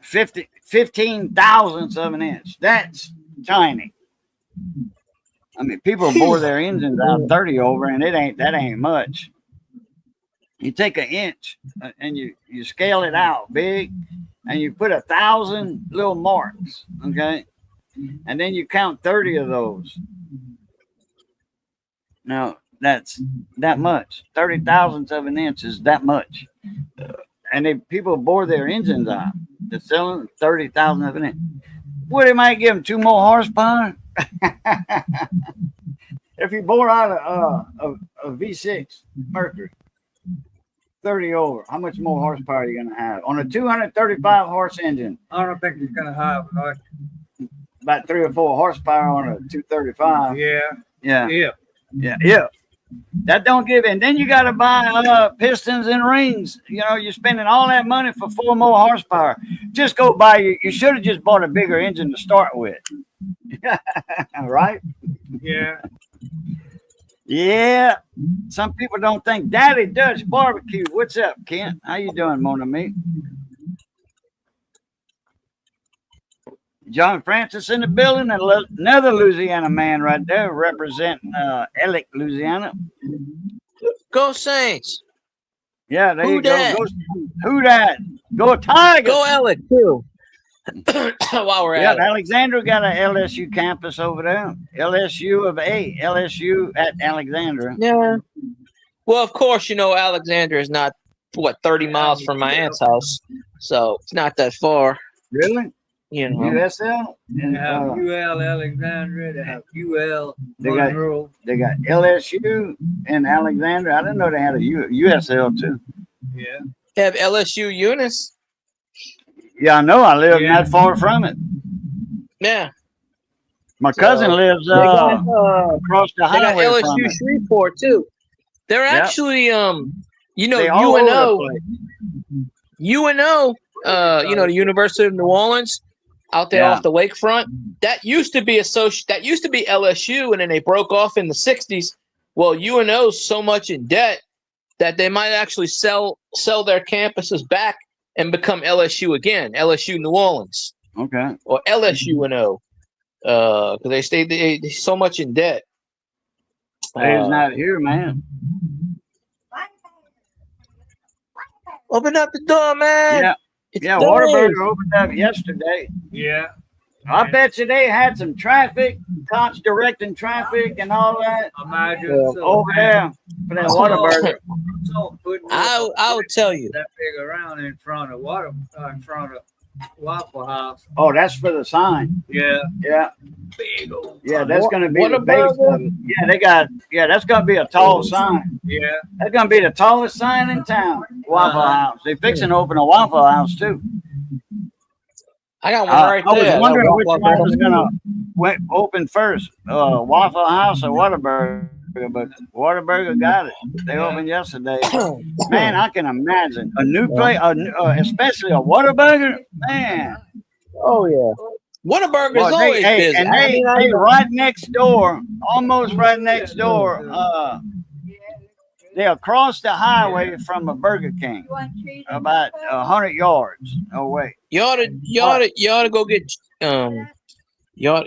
15 thousandths of an inch. That's tiny. I mean, people bore their engines out 30 over, and that ain't much. You take an inch and you scale it out big, and you put 1,000 little marks, okay, and then you count 30 of those. Now that's that much. 30 thousandths of an inch is that much, and people bore their engines out. They're selling 30,000 of an inch. What, it might give them 2 more horsepower? If you bore out a V6 Mercury 30 over, how much more horsepower are you going to have on a 235 horse engine? I don't think it's going to have about 3 or 4 horsepower on a 235. Yeah. That don't give it. And then you got to buy pistons and rings. You know, you're spending all that money for 4 more horsepower. Just go buy you should have just bought a bigger engine to start with. Right? Yeah. Some people don't think. Daddy Dutch Barbecue. What's up, Kent? How you doing, Mon ami? John Francis in the building, another Louisiana man right there representing Ellick, Louisiana. Go Saints. Yeah, there you go. Who that? Go Tigers. Go Ellick, too. While we're at it. Alexandra got an LSU campus over there. LSU at Alexandra. Yeah. Well, of course, you know, Alexandra is not, 30 miles from my aunt's house. So it's not that far. Really? You know. USL? They have UL Alexandria. They have UL Monroe. They got LSU and Alexandria. I didn't know they had a USL too. Yeah. They have LSU Eunice. Yeah, I know. I live not far from it. Yeah. My cousin lives across the highway. They got LSU Shreveport too. They're actually UNO, the University of New Orleans, out there off the lakefront. That used to be LSU, and then they broke off in the 60s. Well, UNO's so much in debt that they might actually sell their campuses back and become LSU again, LSU New Orleans. Okay. Or LSU UNO. Because they stayed so much in debt. He's not here, man. Open up the door, man. Yeah, Whataburger opened up yesterday. Yeah. I bet you they had some traffic, cops directing traffic and all that. Imagine over there for that Whataburger. I would tell you. That big around in front of Waffle House. Oh, that's for the sign. Yeah. Big old. Yeah, that's going to be the base of it. Yeah, that's going to be a tall sign. Yeah. That's going to be the tallest sign in town. Waffle House. They're fixing to open a Waffle House too. I got one right there. I was wondering which one was going to open first, Waffle House or Whataburger, but Whataburger got it. They opened yesterday. Man, I can imagine a new place, especially a Whataburger. Man. Oh yeah. Whataburger's always busy. And they right next door, almost right next door. They're across the highway from a Burger King, about 100 yards away. You ought to go get you ought.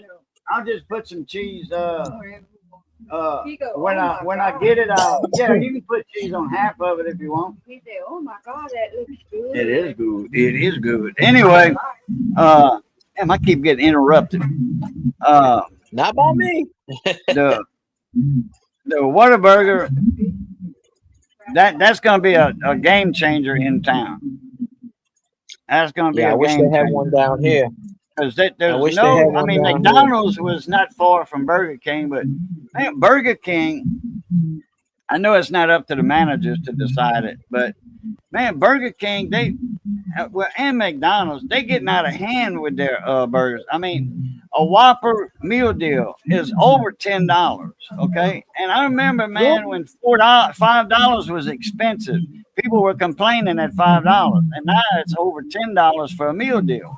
I'll just put some cheese. When I get it out, yeah, you can put cheese on half of it if you want. He said, "Oh my God, that looks good." It is good. It is good. Anyway, damn, I keep getting interrupted. Not by me. The Whataburger, that's going to be a game changer in town. That's going to be Yeah, I a wish game they had changer. one down here. Because I there's wish they had no, I one mean, down McDonald's was not far from Burger King, but man, Burger King, I know it's not up to the managers to decide it, but man, Burger King, and McDonald's, they getting out of hand with their burgers. I mean, a Whopper meal deal is over $10, okay? And I remember, man, when $5 was expensive, people were complaining at $5, and now it's over $10 for a meal deal.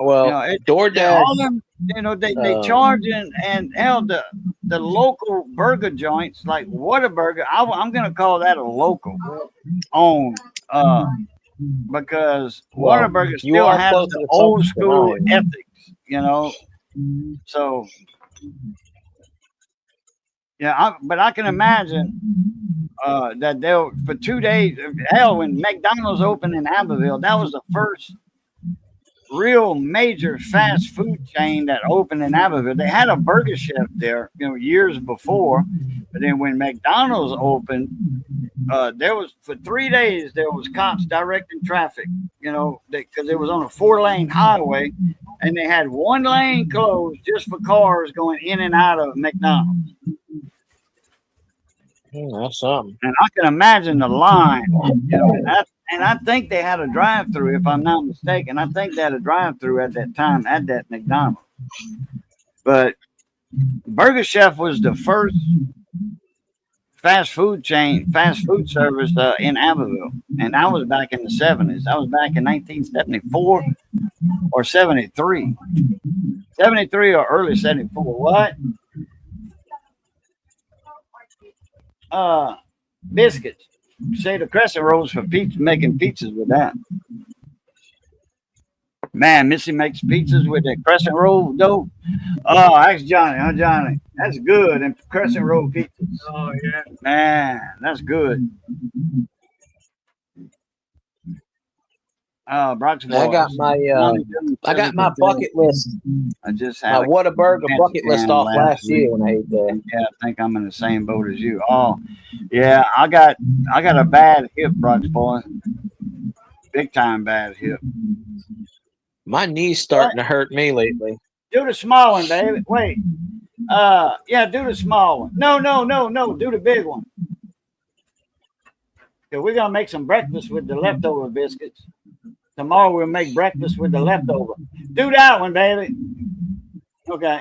Well, DoorDash. All them, they charging, and hell, the local burger joints like Whataburger, I'm gonna call that a local owned, because Whataburger still has the old school ethics, So yeah, but I can imagine that they'll for 2 days. Hell, when McDonald's opened in Abbeville, that was the first real major fast food chain that opened in Abbeville. They had a burger chef there, years before, but then when McDonald's opened, there was for 3 days there was cops directing traffic, because it was on a 4-lane highway, and they had 1 lane closed just for cars going in and out of McDonald's. That's something. And I can imagine the line, and I think they had a drive-through, if I'm not mistaken. I think they had a drive-through at that time at that McDonald's. But Burger Chef was the first fast food service in Abbeville, and I was back in the 70s. I was back in 1974 or 73. 73 or early 74. What? Biscuits. Say the crescent rolls for pizza, making pizzas with that. Man, Missy makes pizzas with that crescent roll dough. Oh, ask Johnny. Huh, Johnny? That's good. And crescent roll pizzas. Oh, yeah. Man, that's good. Brock's I got my bucket list. I just had my Whataburger bucket list off last year when I ate that. Yeah, I think I'm in the same boat as you. Oh, yeah, I got a bad hip, Brock's boy. Big time bad hip. My knee's starting to hurt me lately. Do the small one, baby. Wait. Yeah, do the small one. No. Do the big one. Okay, we're gonna make some breakfast with the leftover biscuits. Tomorrow we'll make breakfast with the leftover. Do that one, baby. Okay.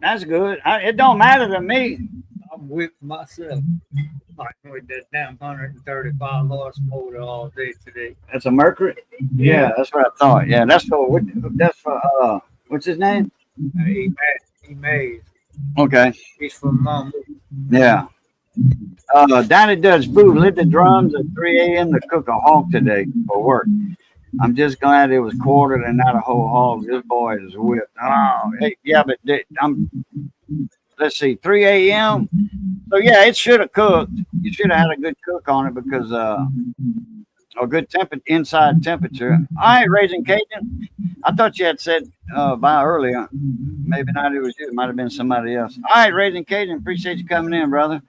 That's good. It don't matter to me. I'm with myself. With that damn 135 horse motor all day today. That's a Mercury? Yeah, that's what I thought. Yeah, that's for what's his name? He made. Okay. He's from Mama. Yeah. Donnie does food, lit the drums at 3 a.m. to cook a hog today for work. I'm just glad it was quartered and not a whole hog. This boy is whipped. Oh, hey, yeah, but let's see, 3 a.m. So yeah, it should have cooked. You should have had a good cook on it because a good inside temperature. All right, Raising Cajun. I thought you had said by earlier. Maybe not. It was you. It might have been somebody else. All right, Raising Cajun. Appreciate you coming in, brother.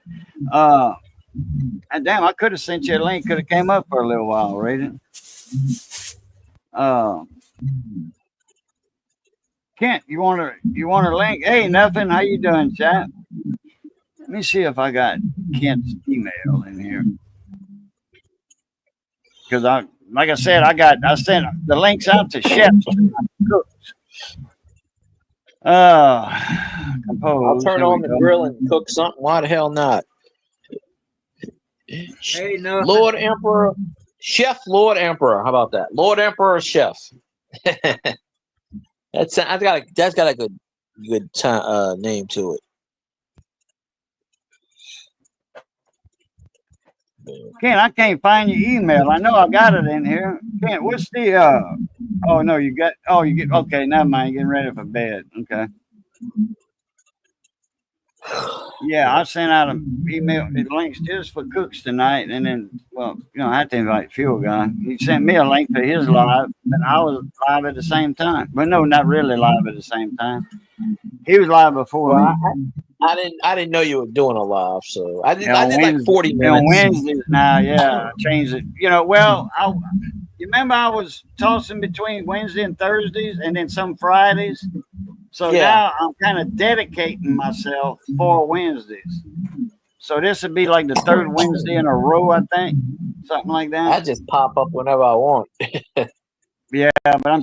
And damn, I could have sent you a link. Could have came up for a little while, Raising. Kent, you want a link? Hey, nothing. How you doing, chat? Let me see if I got Kent's email in here. Because like I said, I sent the links out to chefs and cooks. Compose. I'll turn on the grill and cook something. Why the hell not? Hey, no. Lord Emperor, Chef Lord Emperor. How about that? Lord Emperor Chef. that's got a good name to it. Ken, I can't find your email. I know I got it in here. Ken, what's the oh no, you get okay, never mind, you're getting ready for bed. Okay. Yeah, I sent out an email links just for cooks tonight, and then, well, I had to invite Fuel Guy. He sent me a link to his live, and I was live at the same time. But no, not really live at the same time. He was live before me. I didn't know you were doing a live, so I did like 40 On minutes. Wednesdays now, yeah, I changed it. Well, you remember I was tossing between Wednesday and Thursdays, and then some Fridays. So now I'm kind of dedicating myself for Wednesdays. So this would be like the third Wednesday in a row, I think, something like that. I just pop up whenever I want. Yeah, but I'm,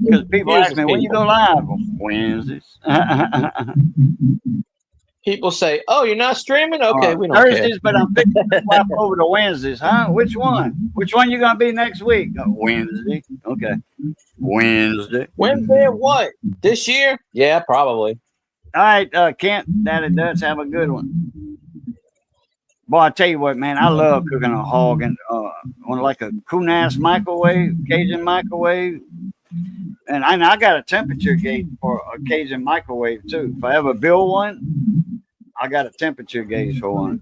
because people ask me, when you go live? Wednesdays. People say, "Oh, you're not streaming? Okay, we don't Thursdays, care." But I'm fixing to swap over to Wednesdays, huh? Which one? Which one you gonna be next week? Wednesday. Okay. Wednesday. Wednesday of what? This year? Yeah, probably. All right, Kent, Daddy Dutch, have a good one. Boy, I tell you what, man, I love cooking a hog and on like a Kunas microwave, Cajun microwave. And I got a temperature gauge for a Cajun microwave too. If I ever build one, I got a temperature gauge for one.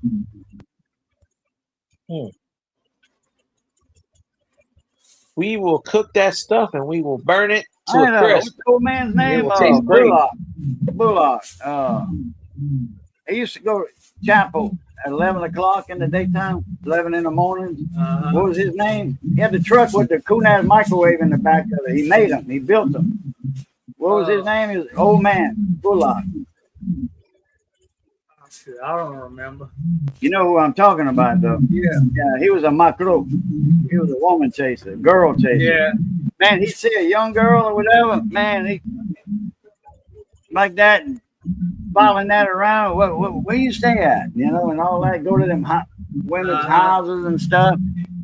We will cook that stuff and we will burn it to a crisp. What's the old man's name? Bullock. He used to go to chapel at 11 o'clock in the daytime, 11 in the morning. What was his name? He had the truck with the Kunas microwave in the back of it. He made them. He built them. What was his name? He was old man, Bullock. I don't remember. You know who I'm talking about, though? Yeah, he was a macro. He was a woman chaser, girl chaser. Yeah. Man, he'd see a young girl or whatever, man, he like that, and following that around, where you stay at, and all that, go to them women's houses and stuff,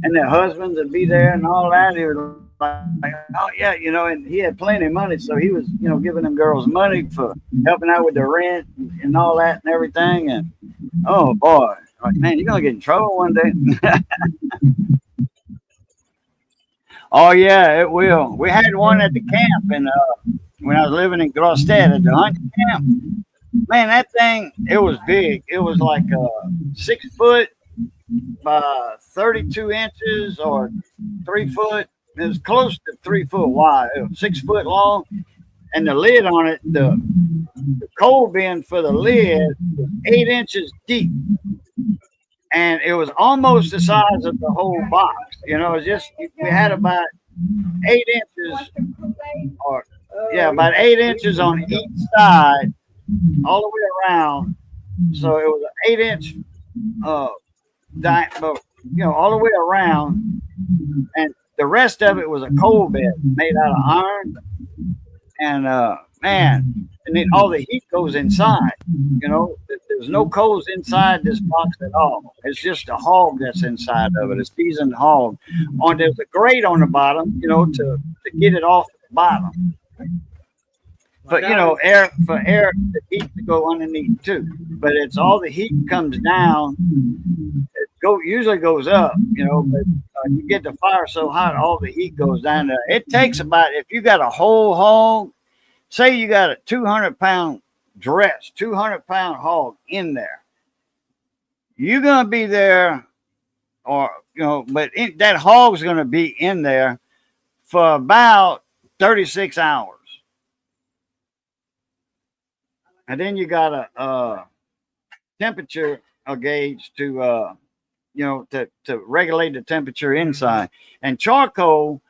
and their husbands would be there and all that. He was like, oh yeah, and he had plenty of money, so he was, giving them girls money for helping out with the rent and all that and everything. And oh boy, like, man, you're gonna get in trouble one day. Oh yeah, it will. We had one at the camp, and when I was living in Grostad at the hunting camp, man, that thing, it was big. It was like 6 foot by 32 inches or 3 foot. It was close to 3 foot wide. It was 6 foot long, and the lid on it, the coal bin for the lid was 8 inches deep, and it was almost the size of the whole box. It's just, we had about 8 inches, about 8 inches on each side, all the way around. So it was an 8-inch diameter, all the way around, and the rest of it was a coal bed made out of iron. And man, and then all the heat goes inside. There's no coals inside this box at all. It's just a hog that's inside of it, a seasoned hog. There's a grate on the bottom, to get it off the bottom. But air the heat to go underneath too. But it's all the heat comes down. It usually goes up, but you get the fire so hot, all the heat goes down there. It takes about, if you got a whole hog, say you got a 200-pound dress, 200-pound hog in there, you're gonna be there, but that hog's gonna be in there for about 36 hours. And then you got a temperature gauge to regulate the temperature inside. And charcoal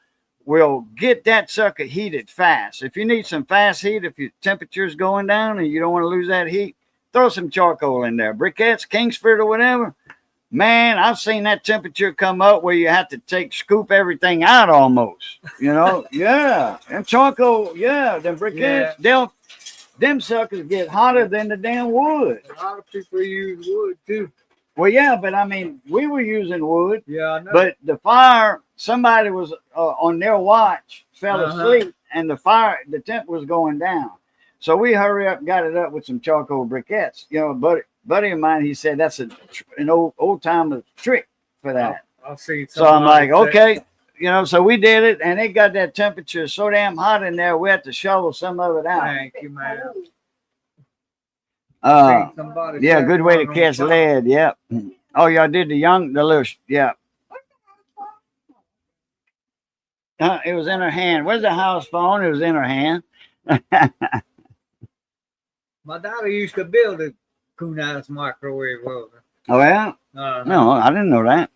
will get that sucker heated fast. If you need some fast heat, if your temperature's going down and you don't want to lose that heat, throw some charcoal in there. Briquettes, Kingsford, or whatever. Man, I've seen that temperature come up where you have to scoop everything out almost. Yeah. And charcoal, them briquettes, them suckers get hotter than the damn wood. A lot of people use wood too. Well, yeah, but I mean, we were using wood. Yeah, I know. But the fire, somebody was on their watch, fell asleep, and the temp was going down. So we hurry up, got it up with some charcoal briquettes. You know, buddy of mine, he said that's an old time trick for that. I'll see. So I'm like, okay, you know, so we did it, and it got that temperature so damn hot in there, we had to shovel some of it out. Thank you, man. Yeah, good way to catch lead. Yep. Oh, y'all did the little, yeah. It was in her hand. Where's the house phone? It was in her hand. My daughter used to build a Kunas microwave oven. Oh, yeah? No, I didn't know that.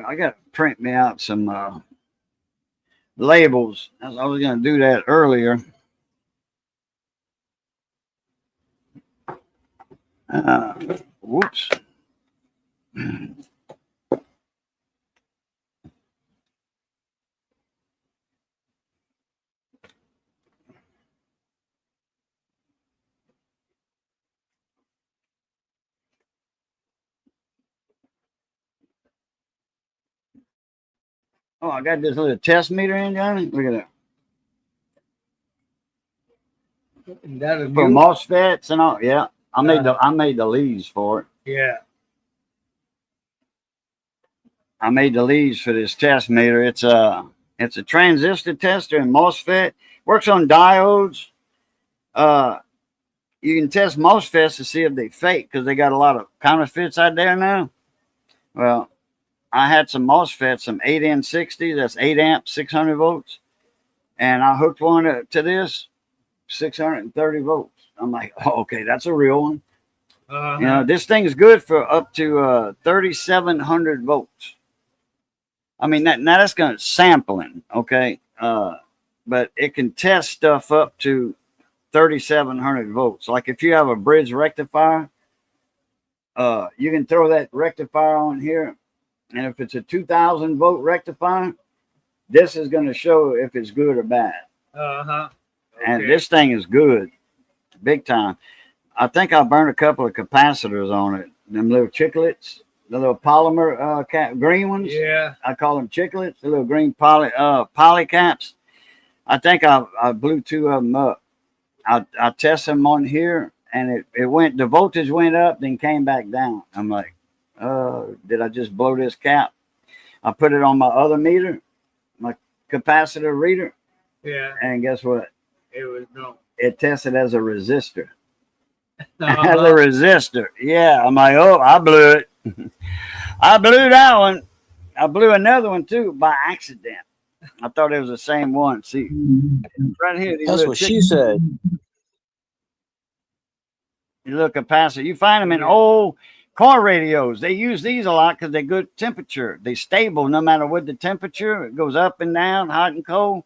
I got to print me out some labels. I was going to do that earlier. Whoops. Oh, I got this little test meter in, Johnny. Look at that. For MOSFETs and all. Yeah. I made the leads for it. Yeah. I made the leads for this test meter. It's a transistor tester and MOSFET. Works on diodes. You can test MOSFETs to see if they fake because they got a lot of counterfeits out there now. Well, I had some MOSFETs, some 8N60, that's 8 amps, 600 volts. And I hooked one to this, 630 volts. I'm like, oh, okay, that's a real one. You know, this thing's good for up to 3,700 volts. I mean, now that's going to sampling, okay? But it can test stuff up to 3,700 volts. Like if you have a bridge rectifier, you can throw that rectifier on here. And if it's a 2,000 volt rectifier, this is going to show if it's good or bad. Okay. And this thing is good, big time. I think I burned a couple of capacitors on it. Them little chiclets, the little polymer green ones. Yeah. I call them chiclets, the little green poly caps. I think I blew 2 of them up. I tested them on here, and the voltage went up, then came back down. I'm like, did I just blow this cap? I put it on my other meter, my capacitor reader. Yeah. And guess what? It was no. It tested as a resistor. As a resistor. Yeah. I'm like, oh, I blew it. I blew that one. I blew another one too by accident. I thought it was the same one. See, right here. That's what she said. You look capacitor. You find them in old car radios. They use these a lot because they're good temperature. They're stable no matter what the temperature. It goes up and down, hot and cold,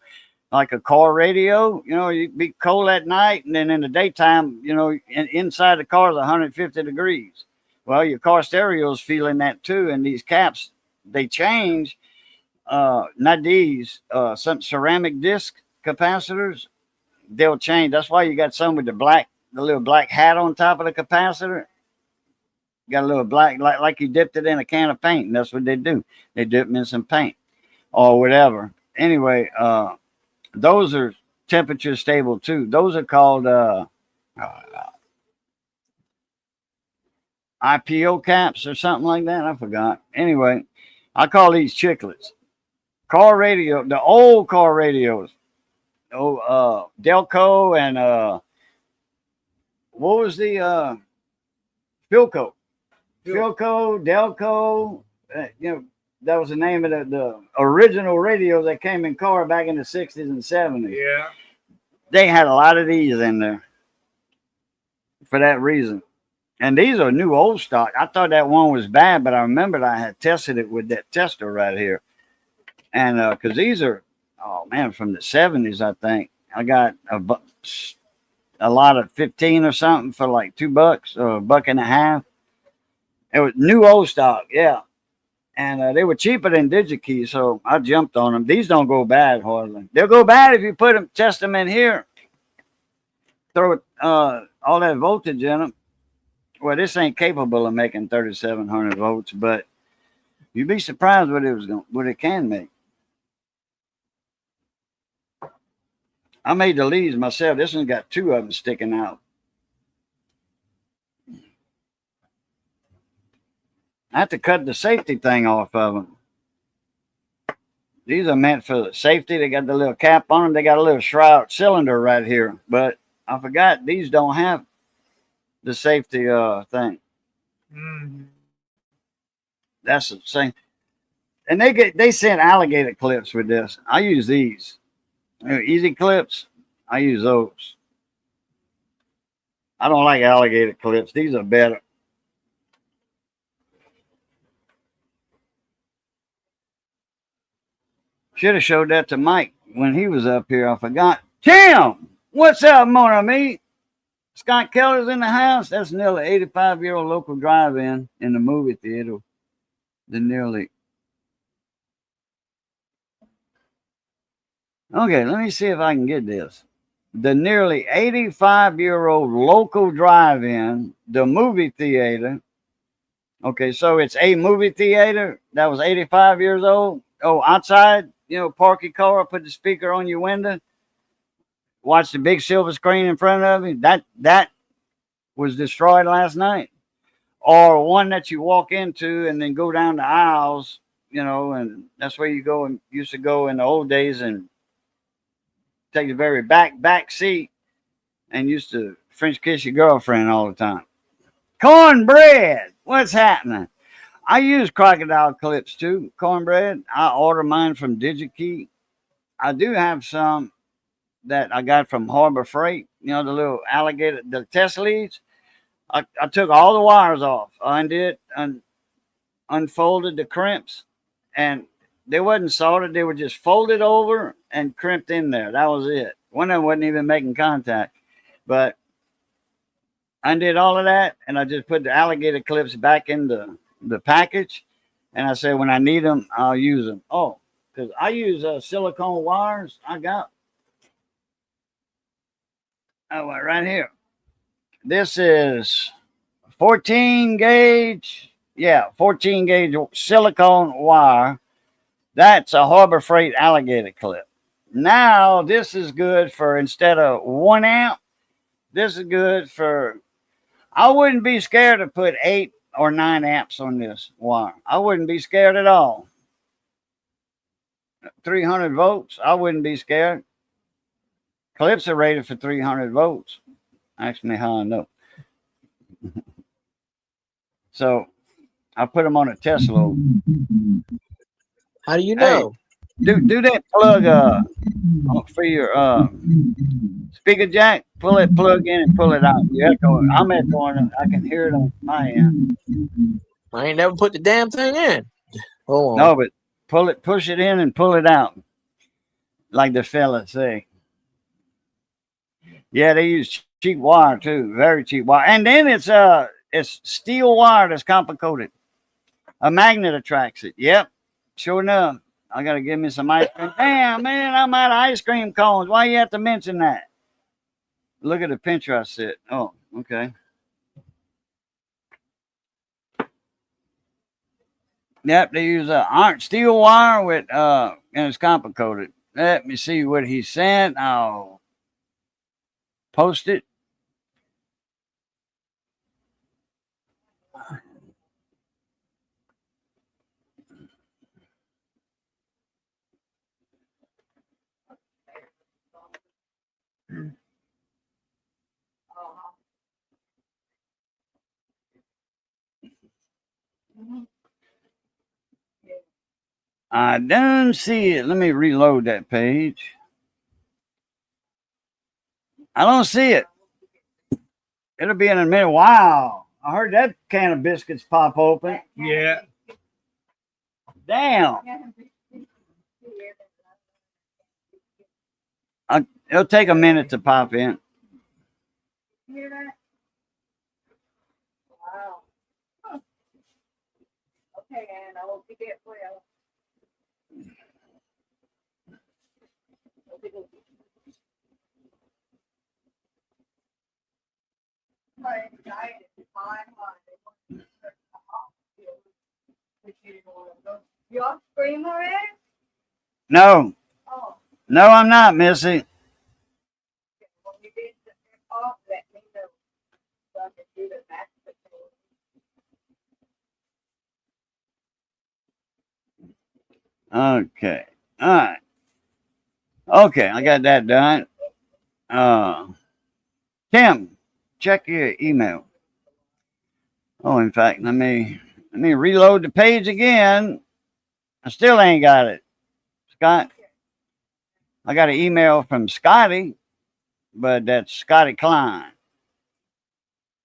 like a car radio. You know, you'd be cold at night, and then in the daytime, you know, inside the car is 150 degrees. Well, your car stereo is feeling that too. And these caps, they change. Not these, some ceramic disc capacitors, they'll change. That's why you got some with the little black hat on top of the capacitor. Got a little black, like you dipped it in a can of paint, and that's what they do. They dip them in some paint or whatever. Anyway, those are temperature stable too. Those are called IPO caps or something like that. I forgot. Anyway, I call these chiclets. Car radio, the old car radios. Oh, Delco and what was the Philco? Philco, Delco, you know, that was the name of the original radio that came in car back in the 60s and 70s. Yeah. They had a lot of these in there for that reason. And these are new old stock. I thought that one was bad, but I remembered I had tested it with that tester right here. And because these are, oh man, from the 70s, I think. I got a lot of 15 or something for like $2 or $1.50. It was new old stock, yeah. And they were cheaper than DigiKey, so I jumped on them. These don't go bad hardly. They'll go bad if you put them, test them in here. Throw all that voltage in them. Well, this ain't capable of making 3,700 volts, but you'd be surprised what it can make. I made the leads myself. This one's got 2 of them sticking out. I have to cut the safety thing off of them. These are meant for safety. They got the little cap on them. They got a little shroud cylinder right here. But I forgot these don't have the safety thing. Mm-hmm. That's the same. And they sent alligator clips with this. I use these. Easy clips. I use those. I don't like alligator clips. These are better. Should have showed that to Mike when he was up here. I forgot. Tim, what's up, mon ami? Scott Keller's in the house. That's nearly 85-year-old local drive-in the movie theater. Okay, let me see if I can get this. The nearly 85-year-old local drive-in, the movie theater. Okay, so it's a movie theater that was 85 years old. Oh, outside, park your car, put the speaker on your window, watch the big silver screen in front of you. That was destroyed last night. Or one that you walk into and then go down the aisles, and that's where you go and used to go in the old days and take the very back seat and used to French kiss your girlfriend all the time. Cornbread, what's happening? I use crocodile clips too. Cornbread, I order mine from DigiKey. I do have some that I got from Harbor Freight. The little alligator, the test leads. I took all the wires off. I undid, unfolded the crimps, and they wasn't soldered. They were just folded over and crimped in there. That was it. One of them wasn't even making contact. But I undid all of that, and I just put the alligator clips back in the package. And I said, when I need them, I'll use them. Oh, because I use silicone wires. I got right here. This is 14 gauge. Yeah, 14 gauge silicone wire. That's a Harbor Freight alligator clip. Now, this is good for, instead of 1 amp, this is good for, I wouldn't be scared to put 8 or 9 amps on this wire. I wouldn't be scared at all. 300 volts, I wouldn't be scared. Clips are rated for 300 volts. Ask me how I know. So I put them on a test load. How do you know? Hey, do that plug for your speaker jack. Pull that plug in and pull it out. I'm echoing. I can hear it on my end. I ain't never put the damn thing in. Hold on. No, but push it in and pull it out, like the fellas say. Yeah, they use cheap wire too, very cheap wire, and then it's steel wire that's copper coated. A magnet attracts it. Yep, sure enough. I gotta give me some ice cream. Damn, man, I'm out of ice cream cones. Why you have to mention that? Look at the pincher I set. Oh, okay. Yep, they use steel wire with and it's copper coated. Let me see what he sent. I'll post it. I don't see it. Let me reload that page. I don't see it. It'll be in a minute. Wow. I heard that can of biscuits pop open. Yeah. Damn. It'll take a minute to pop in. Hear that? Wow. and I hope you get well. You all scream already? No, Oh, no, I'm not, Missy. when you get off, let me know. So I can do the back patrol. Okay. All right. Okay, I got that done. Tim, check your email. Oh, in fact, let me reload the page again. I still ain't got it. Scott, I got an email from Scotty, but that's Scotty Klein.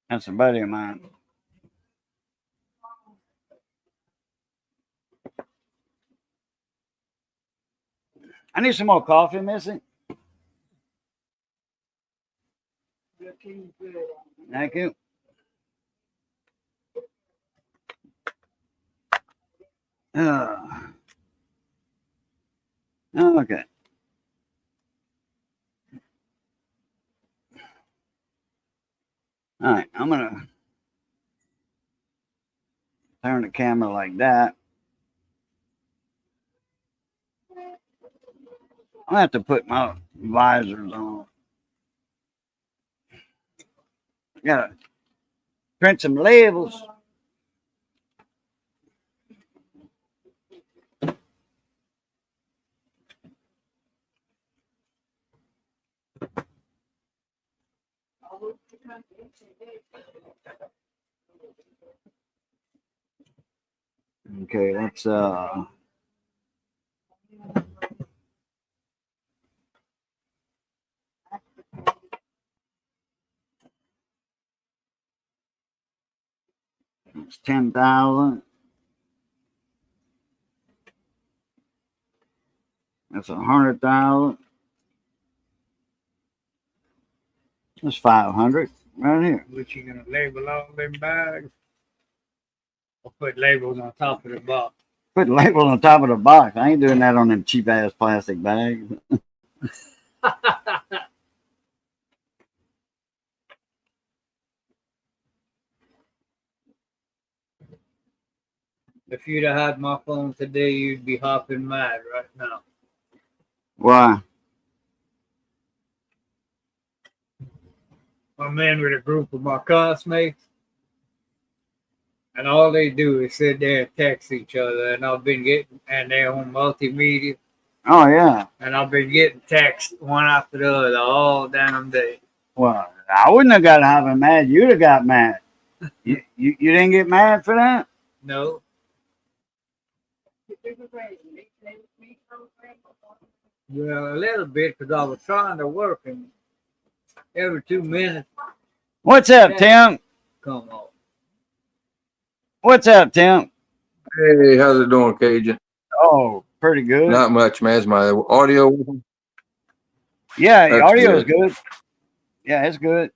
That's a buddy of mine. I need some more coffee, Missy. Looking good. Thank you. Okay. All right. I'm going to turn the camera like that. I'm going to have to put my visors on. I got to print some labels. Okay, that's it's 10,000. That's 100,000. That's 500 right here. What you gonna label all them bags? Or put labels on top of the box? Put a label on top of the box. I ain't doing that on them cheap ass plastic bags. If you'd have had my phone today, you'd be hopping mad right now. Why? I'm in with a group of my classmates, and all they do is sit there and text each other. And they're on multimedia, Oh yeah. and I've been getting texts one after the other all damn day. Well, I wouldn't have got hopping mad. You'd have got mad. You didn't get mad for that? No, well, a little bit because I was trying to work, and every 2 minutes, What's up, Tim? come on. What's up, Tim? Hey, how's it doing, Cajun? Oh, pretty good. Not much, man. Is my audio? Yeah, your That's audio is good. good. Yeah, it's good.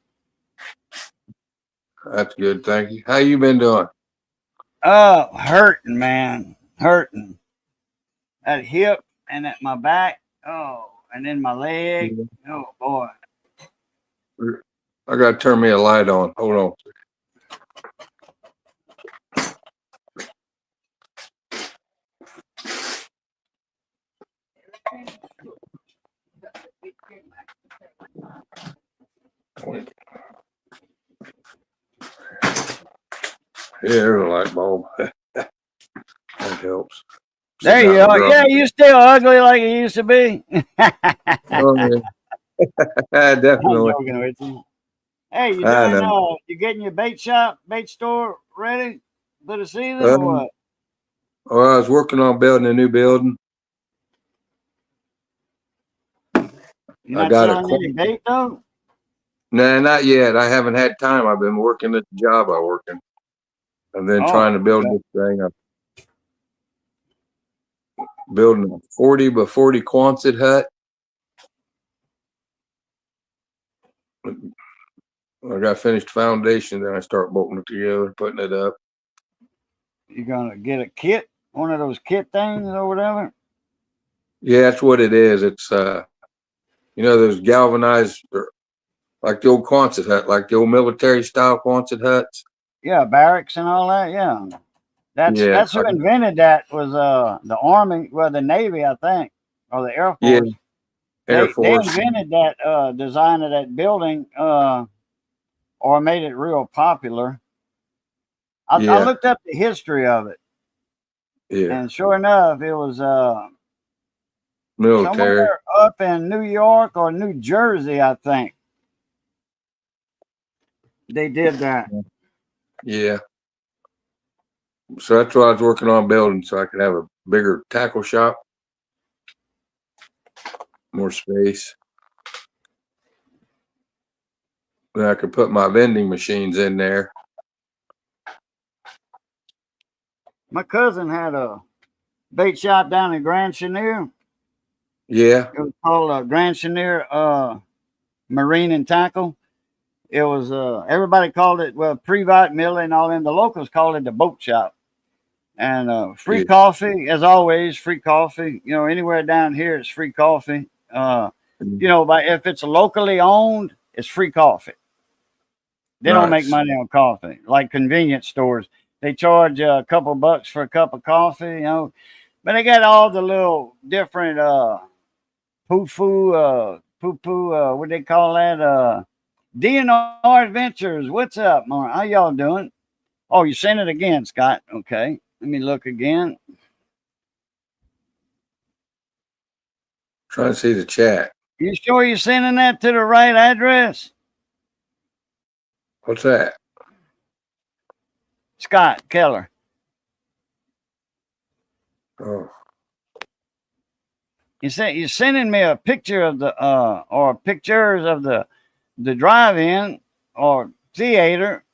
That's good. Thank you. How you been doing? Hurting, man. Hurting. That hip and at my back. Oh, and then my leg. Oh boy. I gotta turn me a light on. Hold on. Yeah, there's a light bulb. That helps. There Sitting you out in are. the Yeah, you still ugly like you used to be. oh, yeah. I'm Definitely. joking with you. Hey, I know. you getting your bait store ready for the season or what? Well, I was working on building a new building. You're I not got selling it. any bait though? Nah, not yet. I haven't had time. I've been working this job I work in. And then Oh, trying to build okay. this thing. I'm building a 40 by 40 Quonset hut. I got finished foundation, then I start bolting it together, putting it up. You're gonna get a kit, one of those kit things or whatever. Yeah, that's what it is. It's those galvanized, like the old Quonset hut, like the old military style Quonset huts. Yeah, barracks and all that. Yeah, Yeah, that's who invented that was the Army, well the Navy, I think, or the Air yeah, Force. Air They Force. invented that design of that building or made it real popular. I Yeah, looked up the history of it, yeah, and sure enough, it was military. somewhere up in New York or New Jersey, I think. They did that. Yeah. So that's what I was working on building, so I could have a bigger tackle shop, more space. Then I could put my vending machines in there. My cousin had a bait shop down in Grand Chenier. Yeah, It was called Grand Chenier Marine and Tackle. It was everybody called it, well, Previte, Millie, and all them. The locals called it the boat shop. And free yeah. coffee, as always, free coffee. Anywhere down here, it's free coffee. But if it's locally owned, it's free coffee. They don't make Nice. money on coffee like convenience stores. They charge a couple bucks for a cup of coffee, but they got all the little different what they call that? DNR Adventures. What's up, Mark? How y'all doing? Oh, you sent it again, Scott. Okay. Let me look again. Trying to see the chat. You sure you're sending that to the right address? What's that? Scott Keller. Oh, You're sending me a picture of the or pictures of the drive-in or theater.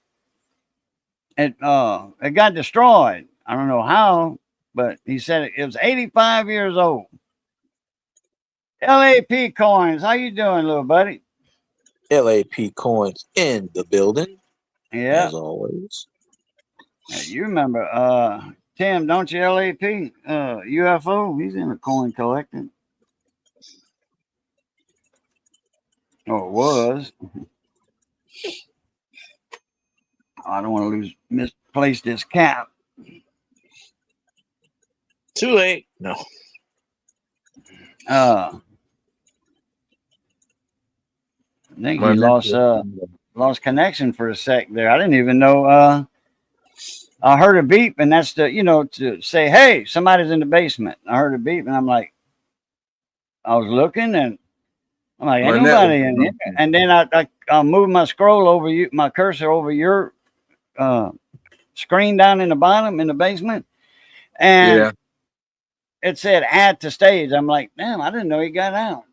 It got destroyed. I don't know how, but he said it was 85 years old. LAP coins, how you doing, little buddy? LAP coins in the building, Yeah, as always. you remember Tim, don't you? LAP UFO. He's in the coin collecting. Or was. I don't want to misplace this cap. Too late. No. I think my he lost connection for a sec there. I didn't even know. I heard a beep, and that's to say, hey, somebody's in the basement. I heard a beep, and I'm like, I was looking, and I'm like, ain't nobody in here. And then I moved my scroll over my cursor over your screen down in the bottom in the basement, and it said add to stage. I'm like, damn, I didn't know he got out.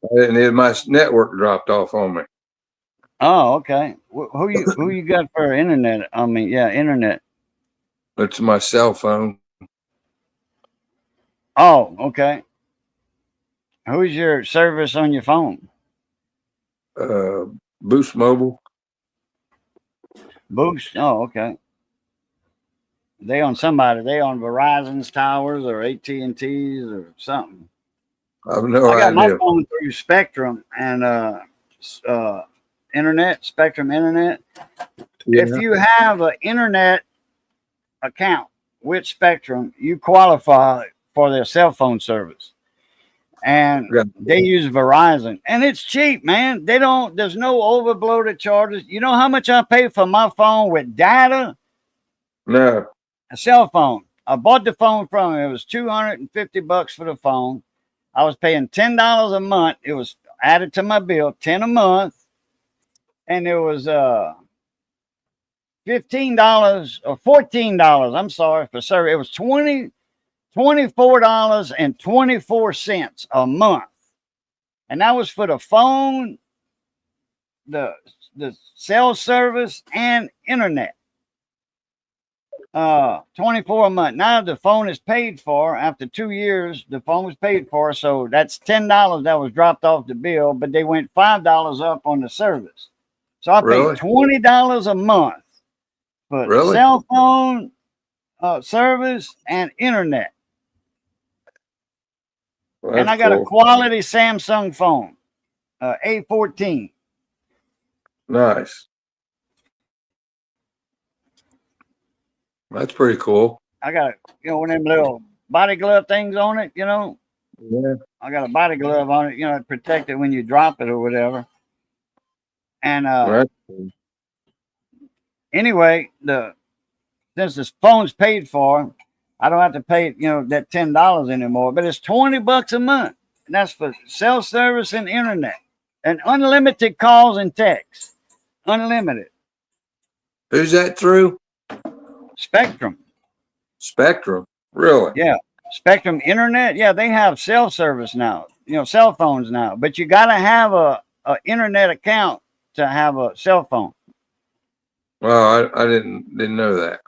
And my network dropped off on me. Oh, okay. Who you got for internet? I mean, yeah, internet. It's my cell phone. Oh, okay. Who's your service on your phone? Boost Mobile. Boost. Oh, okay. They on somebody. They on Verizon's towers or AT&T's or something. I have no I got idea. my phone through Spectrum and internet, Spectrum Internet. Yeah. If you have an internet account with Spectrum, you qualify for their cell phone service. And they use Verizon. And it's cheap, man. There's no overbloated charges. You know how much I pay for my phone with data? No. A cell phone. I bought the phone from him. It was $250 for the phone. I was paying $10 a month. It was added to my bill, $10 a month. And it was $15 or $14. I'm sorry for service. It was $24.24 a month. And that was for the phone, the cell service, and internet. 24 a month. Now the phone is paid for. After 2 years, the phone was paid for. So that's $10 that was dropped off the bill, but they went $5 up on the service. So I paid $20 a month But Really? cell phone service and internet. Well, And I that's got a cool. quality Samsung phone, A14. Nice. That's pretty cool. I got, one of them little body glove things on it, Yeah. I got a body glove on it, to protect it when you drop it or whatever. And That's cool. anyway, since the phone's paid for, I don't have to pay, that $10 anymore. But it's $20 a month. And that's for cell service and internet. And unlimited calls and texts. Unlimited. Who's that through? Spectrum. Spectrum. Really? Yeah. Spectrum Internet. Yeah, they have cell service now, cell phones now. But you got to have a internet account to have a cell phone. Well, I didn't know that.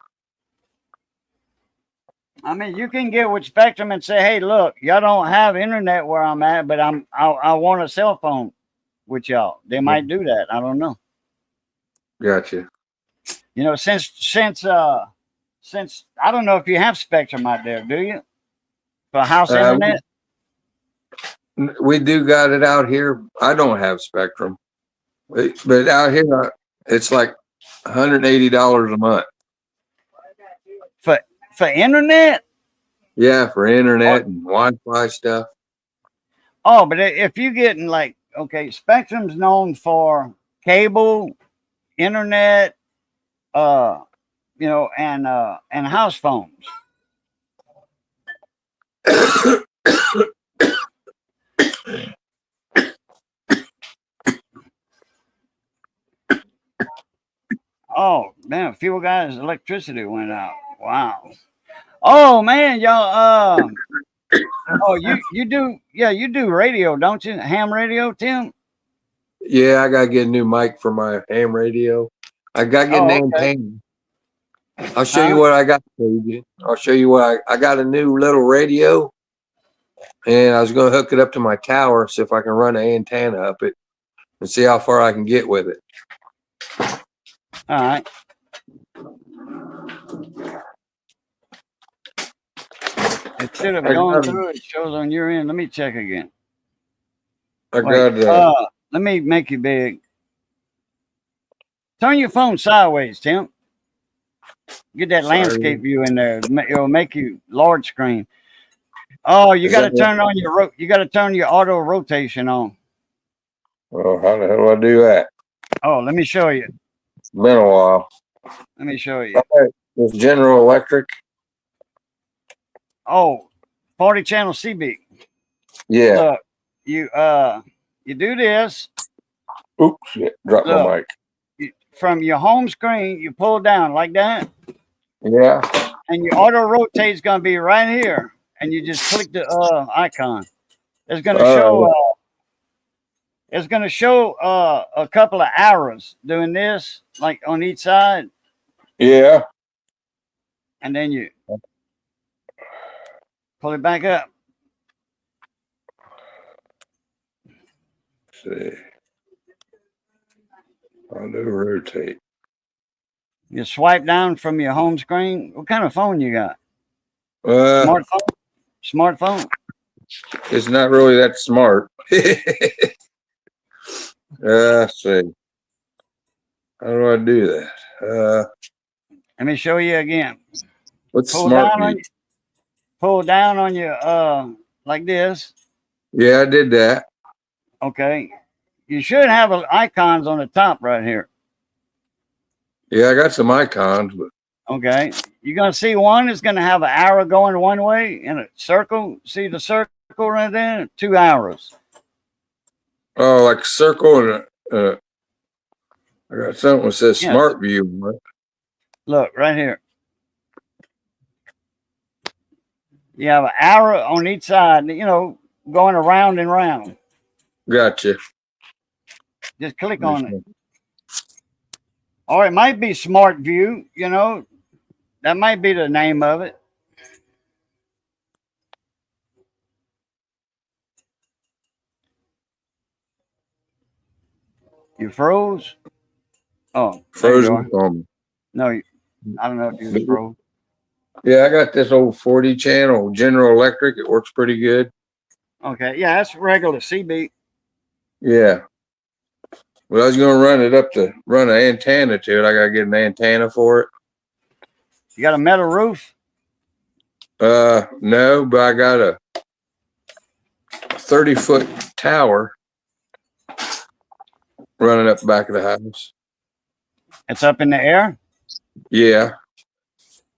I mean, you can get with Spectrum and say, "Hey, look, y'all don't have internet where I'm at, but I want a cell phone with y'all." They might do that. I don't know. Gotcha. Since I don't know if you have Spectrum out there, do you? For house internet? We do got it out here. I don't have Spectrum, but out here it's like $180 a month. For internet? Yeah, for internet and Wi-Fi stuff. Oh, but if you're getting Spectrum's known for cable, internet, and house phones. Oh man, fuel guys, electricity went out. Wow. Oh man, y'all. Oh, you do radio, don't you? Ham radio, Tim? Yeah, I gotta get a new mic for my ham radio. I gotta get an antenna. I'll show you what I got for you. I'll show you what I got. A new little radio, and I was gonna hook it up to my tower, see if I can run an antenna up it, and see how far I can get with it. All right. It should have gone through. It shows on your end. Let me check again. Let me make you big. Turn your phone sideways, Tim. Get that landscape view in there. It'll make you large screen. Oh, you got to turn on you got to turn your auto rotation on. Well, how the hell do I do that? Oh, let me show you. It's been a while. Let me show you. It's General Electric. Oh, 40 channel CB. Yeah. Look, you do this. Oops, shit. Drop my mic. From your home screen, you pull down like that. Yeah. And your auto rotate's gonna be right here. And you just click the icon. It's gonna show it's gonna show a couple of arrows doing this, like on each side. Yeah. And then you pull it back up. Let's see. Auto rotate. You swipe down from your home screen. What kind of phone you got? Smartphone? It's not really that smart. Let's see. How do I do that? Let me show you again. What's smart view? Pull down on your like this. Yeah, I did that. Okay. You should have icons on the top right here. Yeah, I got some icons, but okay. You're gonna see one is gonna have an arrow going one way in a circle. See the circle right there? 2 arrows. Oh, like a circle and I got something that says smart view. Look right here. You have an arrow on each side, going around and round. Gotcha. Just click on it. Or it might be Smart View, that might be the name of it. You froze? Oh, frozen. No, I don't know if you was froze. Yeah, I got this old 40 channel General Electric. It works pretty good. Okay, yeah, that's regular CB. Yeah. Well, I was going to run it up to run an antenna to it. I got to get an antenna for it. You got a metal roof? No, but I got a 30-foot tower running up the back of the house. It's up in the air? Yeah.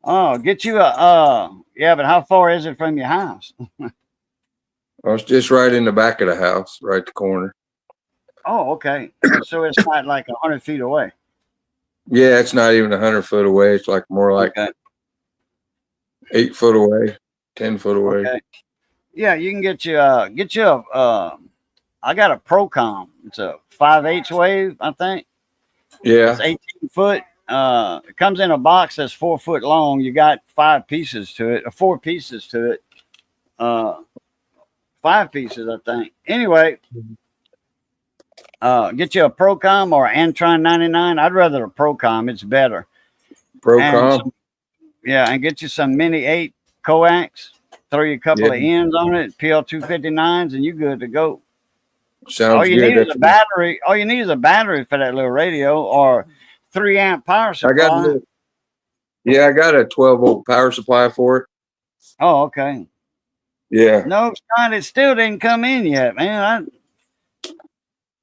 Oh, get you yeah, but how far is it from your house? I was just right in the back of the house, right the corner. Oh, okay. So it's not like 100 feet away. Yeah, it's not even 100 foot away. It's like more like Okay. 8 foot away, 10 foot away. Okay. Yeah, you can get you I got a Procom. It's a 5/8 wave, I think. Yeah. It's 18 foot. It comes in a box that's 4 foot long. You got 5 pieces to it, or 4 pieces to it. 5 pieces, I think. Anyway, get you a Procom or Antron 99. I'd rather a Procom. It's better. Procom. And get you some Mini 8 coax. Throw you a couple of ends on it, PL 259s, and you're good to go. Sounds all you good. Need is a battery. All you need is a battery for that little radio or 3 amp power supply. I got a 12 volt power supply for it. Oh, okay. Yeah. No, Scott, it still didn't come in yet, man.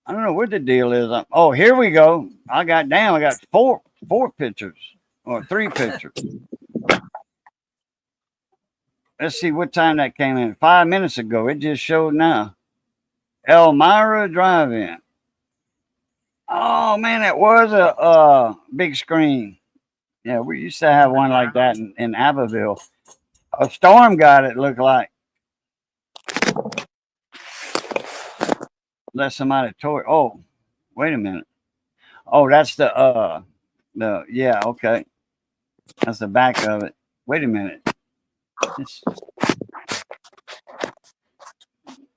I don't know what the deal is. Oh, here we go. I got four pictures or 3 pictures. Let's see what time that came in. 5 minutes ago. It just showed now. Elmira Drive-In. Oh man, it was a big screen. Yeah, we used to have one like that in Abbeville. A storm got it, looked like. Let somebody tore it. Oh, wait a minute. Oh, that's yeah, okay. That's the back of it. Wait a minute.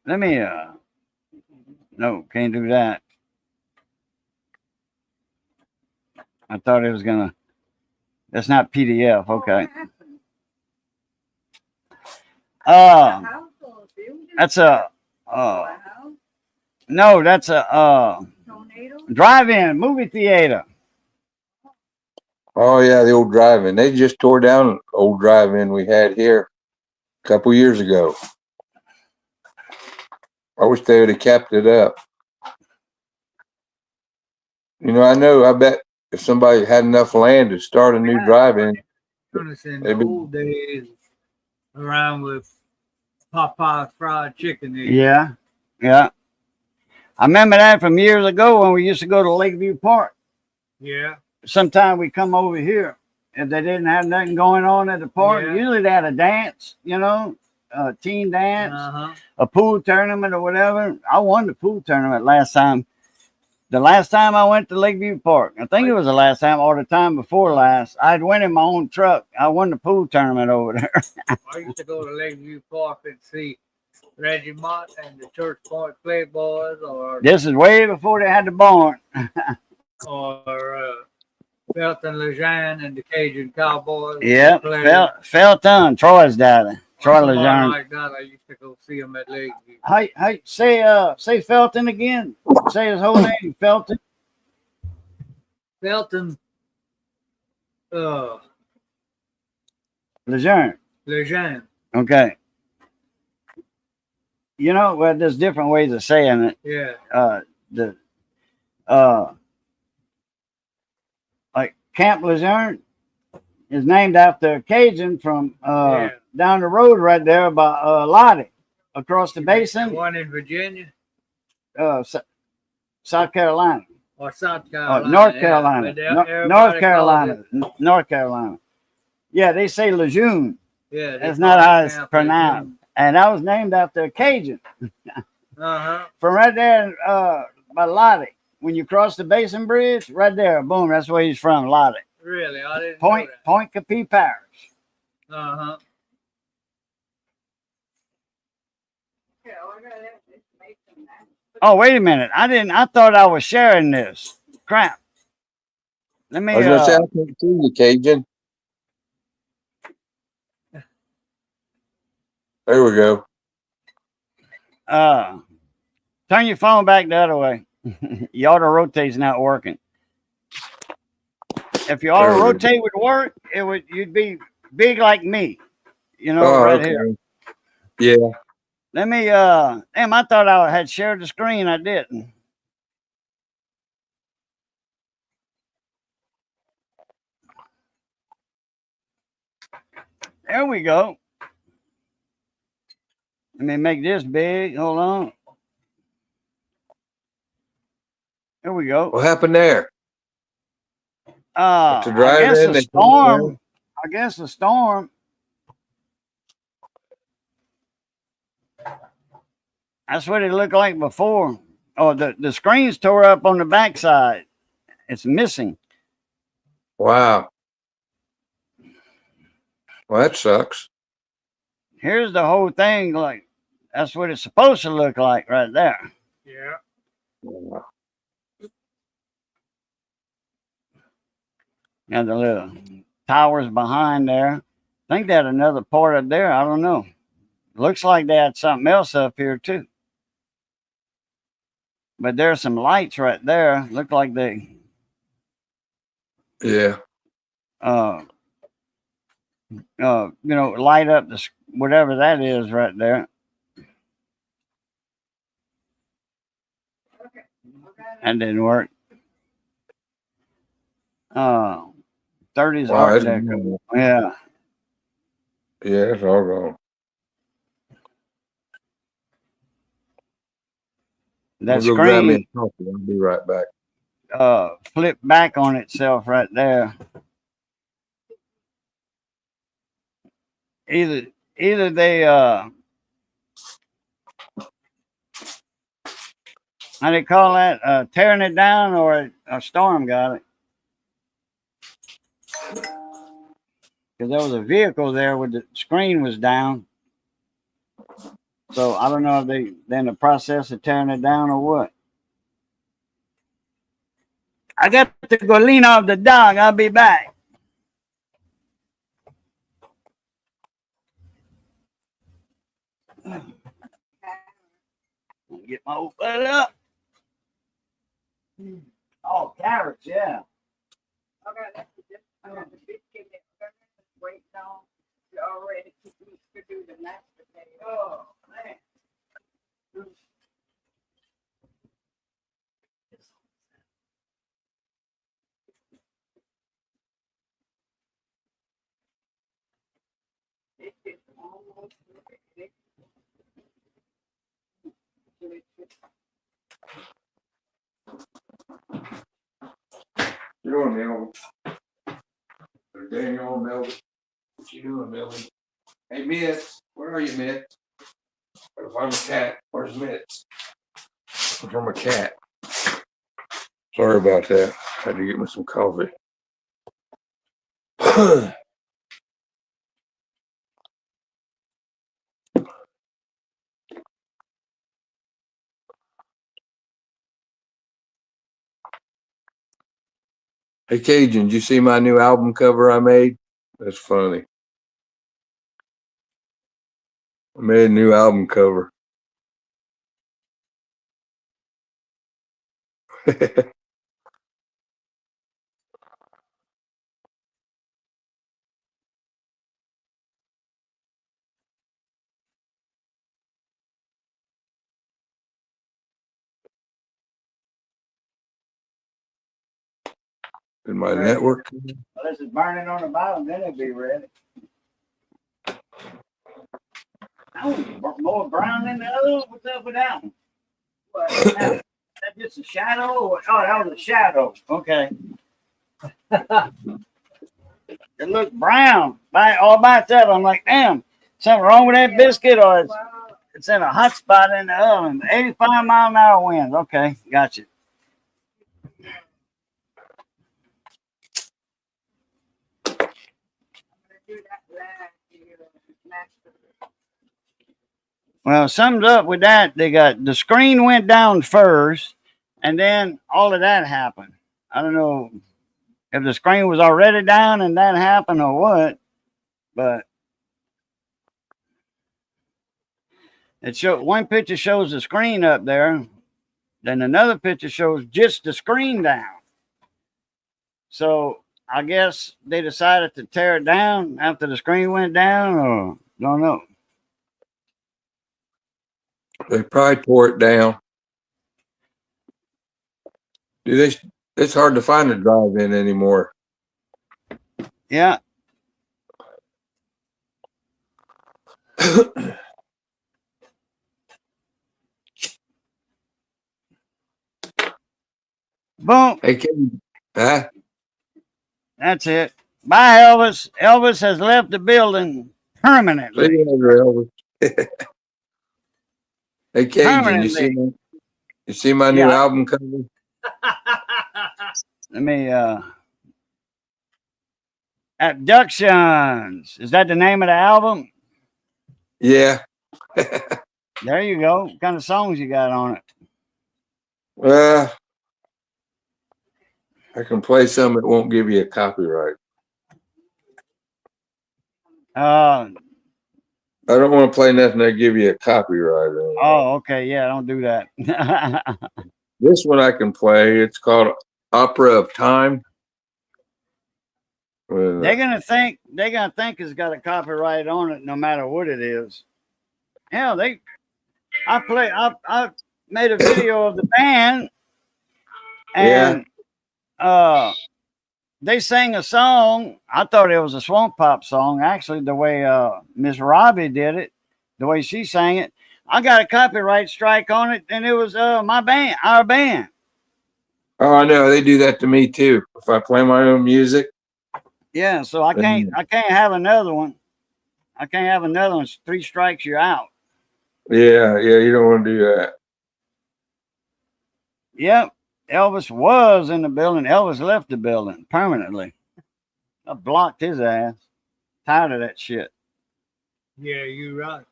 Let me no, can't do that. I thought it was gonna. That's not PDF. Okay. That's a no, that's a drive-in movie theater. Oh yeah, the old drive-in. They just tore down an old drive-in we had here a couple years ago. I wish they would have kept it up. I bet if somebody had enough land to start a new drive-in. In the old days, around with Popeye's fried chicken. Yeah. I remember that from years ago when we used to go to Lakeview Park. Yeah. Sometimes we come over here if they didn't have nothing going on at the park. Yeah. Usually they had a dance, a teen dance, a pool tournament or whatever. I won the pool tournament last time. The last time I went to Lakeview Park, I think it was the last time or the time before last, I'd win in my own truck. I won the pool tournament over there. I used to go to Lakeview Park and see Reggie Mott and the Church Point Playboys, or this is way before they had the barn. or Felton Lejeune and the Cajun Cowboys. Yeah, Felton, Troy's daddy. Troy Lejeune. Like that, I used to go see him at Lakeview. Hey, say Felton again. Say his whole name, Felton. Felton. Lejeune. Okay. Well, there's different ways of saying it. Yeah. Like Camp Lejeune is named after a Cajun from down the road right there by Lottie, across the basin. One in Virginia? South Carolina. Or South Carolina. North Carolina. North Carolina. Yeah, they say Lejeune. Yeah. That's not how it's pronounced. And that was named after a Cajun. From right there by Lottie. When you cross the Basin Bridge, right there, boom, that's where he's from, Lottie. Really? I didn't know that. Point Capee Parish. Oh, wait a minute. I thought I was sharing this. Crap. Let me I was gonna say I can't see you, Cajun. There we go. Turn your phone back the other way. Your auto rotate's not working. If your auto rotate would work, you'd be big like me. You know, right here. Yeah. Let me damn, I thought I had shared the screen. I didn't. There we go. Let me make this big. Hold on. There we go. What happened there? I guess a storm. I guess a storm. That's what it looked like before. Oh, the screen's tore up on the backside. It's missing. Wow. Well, that sucks. Here's the whole thing. Like, that's what it's supposed to look like right there. Yeah. Wow. And the little towers behind there. I think they had another part up there. I don't know. Looks like they had something else up here too. But there's some lights right there. Look like they Yeah. Light up the whatever that is right there. That didn't work. 30s Art Deco. Yeah. Yeah, it's all gone. That Go grab me screen a coffee. I'll be right back. flipped back on itself right there. Either they how do you call that? Tearing it down, or a storm got it. Because there was a vehicle there where the screen was down. So I don't know if they're in the process of tearing it down or what. I got to go lean off the dog. I'll be back. Get my old butt up. Oh, carrots, yeah. Okay, that's just the biscuit that waiting on. You already to do the mashed potato. Oh, man. It's almost ready. You doing, Melvin? Daniel, Melvin. What you doing, Melvin? Hey, Mitts. Where are you, Mitts? Gotta find my cat. Where's Mitts? Looking for my cat. Sorry about that. Had to get me some coffee. Hey, Cajun, did you see my new album cover I made? That's funny. I made a new album cover. In my network. Unless it's burning on the bottom, then it'll be ready. Oh, more brown than the other one. What's up with that one? What? That just a shadow? Or, oh, that was a shadow. Okay. It looked brown all by itself. I'm like, damn, something wrong with that biscuit, or it's in a hot spot in the oven. 85-mile-an-hour winds. Okay, gotcha. Well, summed up with that, they got the screen went down first, and then all of that happened. I don't know if the screen was already down and that happened or what, but One picture shows the screen up there, then another picture shows just the screen down. So I guess they decided to tear it down after the screen went down, or don't know. They probably tore it down. It's hard to find a drive-in anymore. Yeah. Boom. Hey, Kevin, huh? That's it. Bye, Elvis. Elvis has left the building permanently. See you later, Elvis. Hey, Cajun, Permanently. you see my new album cover? Let me Abductions. Is that the name of the album? Yeah. There you go. What kind of songs you got on it? I can play some that won't give you a copyright. I don't want to play nothing that give you a copyright. Oh, okay. Yeah, don't do that. This one I can play. It's called Opera of Time. They're gonna think it's got a copyright on it, no matter what it is. Hell, I made a video of the band, and they sang a song. I thought it was a swamp pop song. Actually, the way Miss Robbie did it, the way she sang it, I got a copyright strike on it, and it was my band, our band. Oh, I know. They do that to me too. If I play my own music. Yeah, so I can't have another one. I can't have another one. 3 strikes, you're out. Yeah, you don't want to do that. Yep. Elvis was in the building. Elvis left the building permanently. I blocked his ass. Tired of that shit. Yeah, you're right.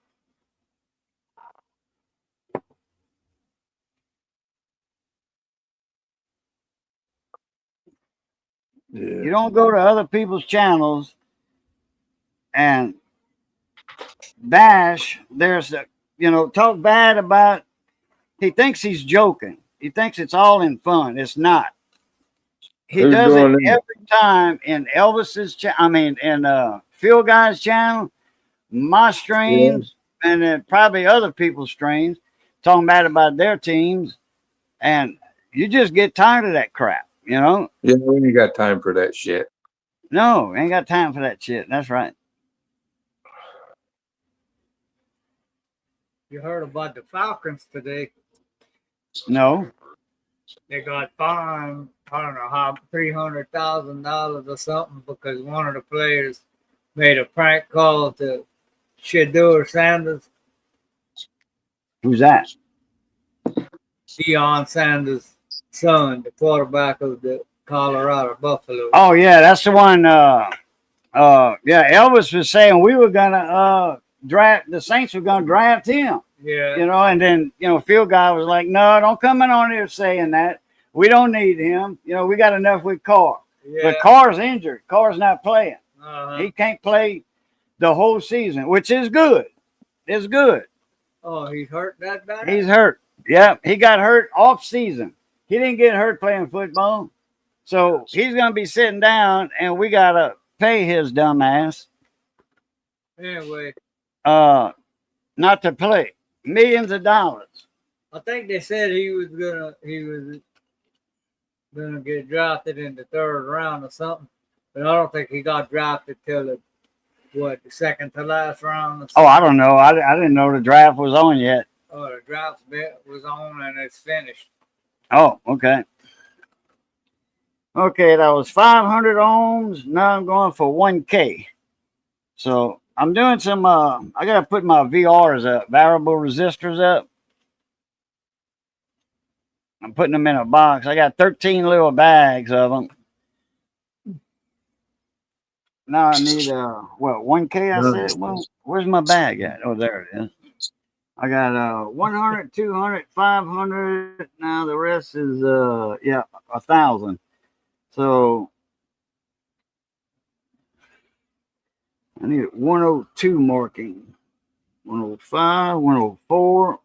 Yeah. You don't go to other people's channels and bash. Talk bad about. He thinks he's joking. He thinks it's all in fun. It's not. He does it every time in Elvis's in Phil Guy's channel, my streams, and then probably other people's streams, talking bad about their teams, and you just get tired of that crap, you know? Yeah, we ain't got time for that shit. No, ain't got time for that shit. That's right. You heard about the Falcons today? No. They got fined, I don't know how, $300,000 or something because one of the players made a prank call to Shedeur Sanders. Who's that? Deion Sanders' son, the quarterback of the Colorado Buffalo. Oh yeah, that's the one. Elvis was saying we were gonna draft the Saints were gonna draft him. Yeah. And then Phil Guy was like, no, don't come in on here saying that. We don't need him. We got enough with Carr. Yeah. But Carr's injured. Carr's not playing. He can't play the whole season, which is good. It's good. Oh, he's hurt that bad? He's hurt. Yeah, he got hurt off season. He didn't get hurt playing football. So he's going to be sitting down, and we got to pay his dumb ass. Anyway. Not to play. Millions of dollars. I think they said he was gonna get drafted in the 3rd round or something, but I don't think he got drafted till the second to last round. Or oh, I don't know. I didn't know the draft was on yet. Oh, the draft was on and it's finished. Oh, okay. Okay, that was 500 ohms. Now I'm going for 1K. So I'm doing some. I gotta put my VRs up, variable resistors up. I'm putting them in a box. I got 13 little bags of them. Now I need 1K. I said, well, where's my bag at? Oh, there it is. I got 100, 200, 500. Now the rest is 1,000. So I need 102 marking. 105, 104.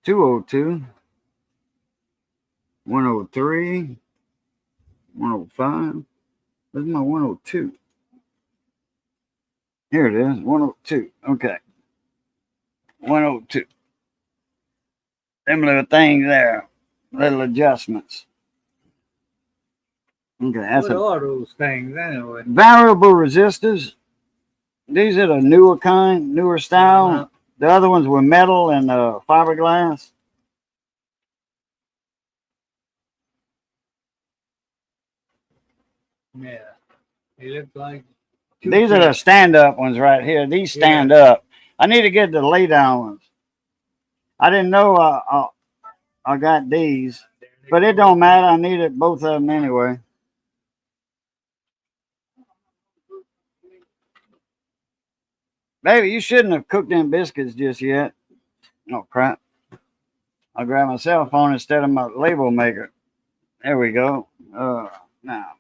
$202, 103, 105. Where's my 102? Here it is, 102. Okay, 102. Them little things there, little adjustments. Okay, that's What are those things anyway? variable resistors. These are the newer kind, newer style. Uh-huh. The other ones were metal and fiberglass. Yeah. They look like These are the stand-up ones right here. These stand up. I need to get the lay-down ones. I didn't know I got these, but it don't matter. I needed both of them anyway. Baby, you shouldn't have cooked them biscuits just yet. Oh, crap. I'll grab my cell phone instead of my label maker. There we go. Now.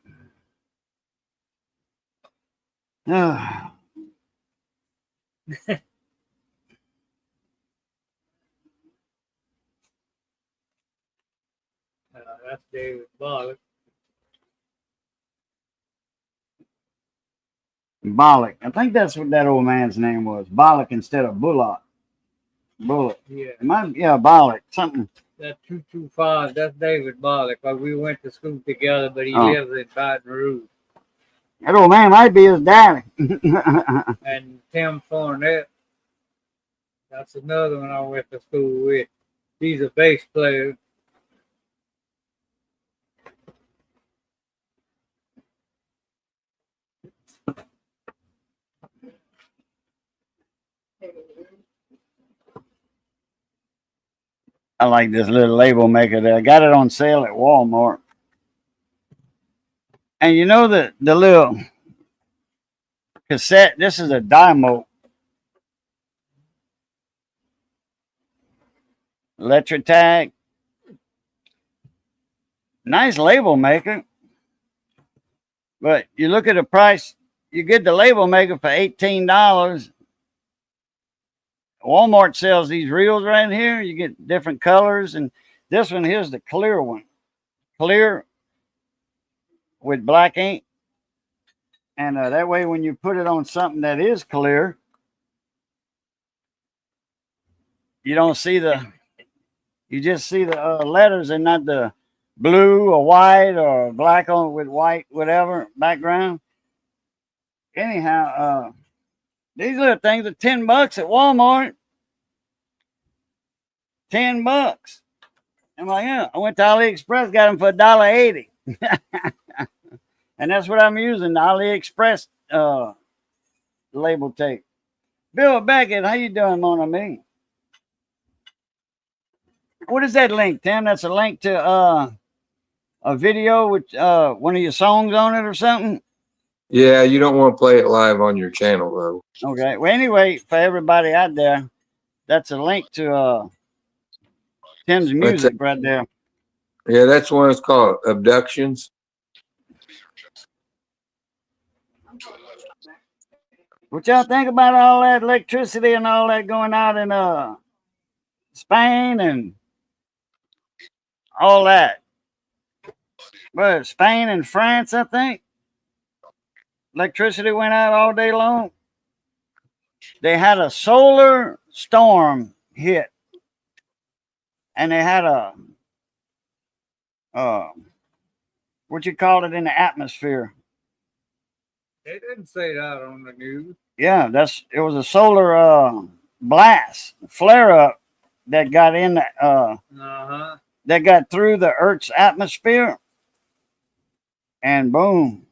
That's David Bollock. Bollock. I think that's what that old man's name was. Bollock instead of Bullock. Bullock. Yeah. Yeah, Bollock. Something. That 225, that's David Bollock. Like we went to school together, but he Oh. lives in Baton Rouge. That old man might be his daddy. And Tim Fournette, that's another one I went to school with. He's a bass player. I like this little label maker there. I got it on sale at Walmart. And you know the little cassette, this is a Dymo. Electrotag. Nice label maker. But you look at the price, you get the label maker for $18. Walmart sells these reels right here. You get different colors. And this one here's the clear one. Clear with black ink. And that way when you put it on something that is clear, you don't see you just see the letters and not the blue or white or black on with white, whatever background. Anyhow, these little things are $10 at Walmart. $10. I'm like, yeah. I went to AliExpress, got them for $1.80. And that's what I'm using, the AliExpress label tape. Bill Beckett, how you doing, mon ami? What is that link, Tim? That's a link to a video with one of your songs on it or something? Yeah, you don't want to play it live on your channel, though. Okay. Well, anyway, for everybody out there, that's a link to Tim's music right there. Yeah, that's one. It's called Abductions. What y'all think about all that electricity and all that going out in Spain and all that? Well, Spain and France, I think. Electricity went out all day long. They had a solar storm hit. And they had what you call it in the atmosphere. They didn't say that on the news. Yeah, it was a solar blast, flare up that got in that got through the Earth's atmosphere, and boom,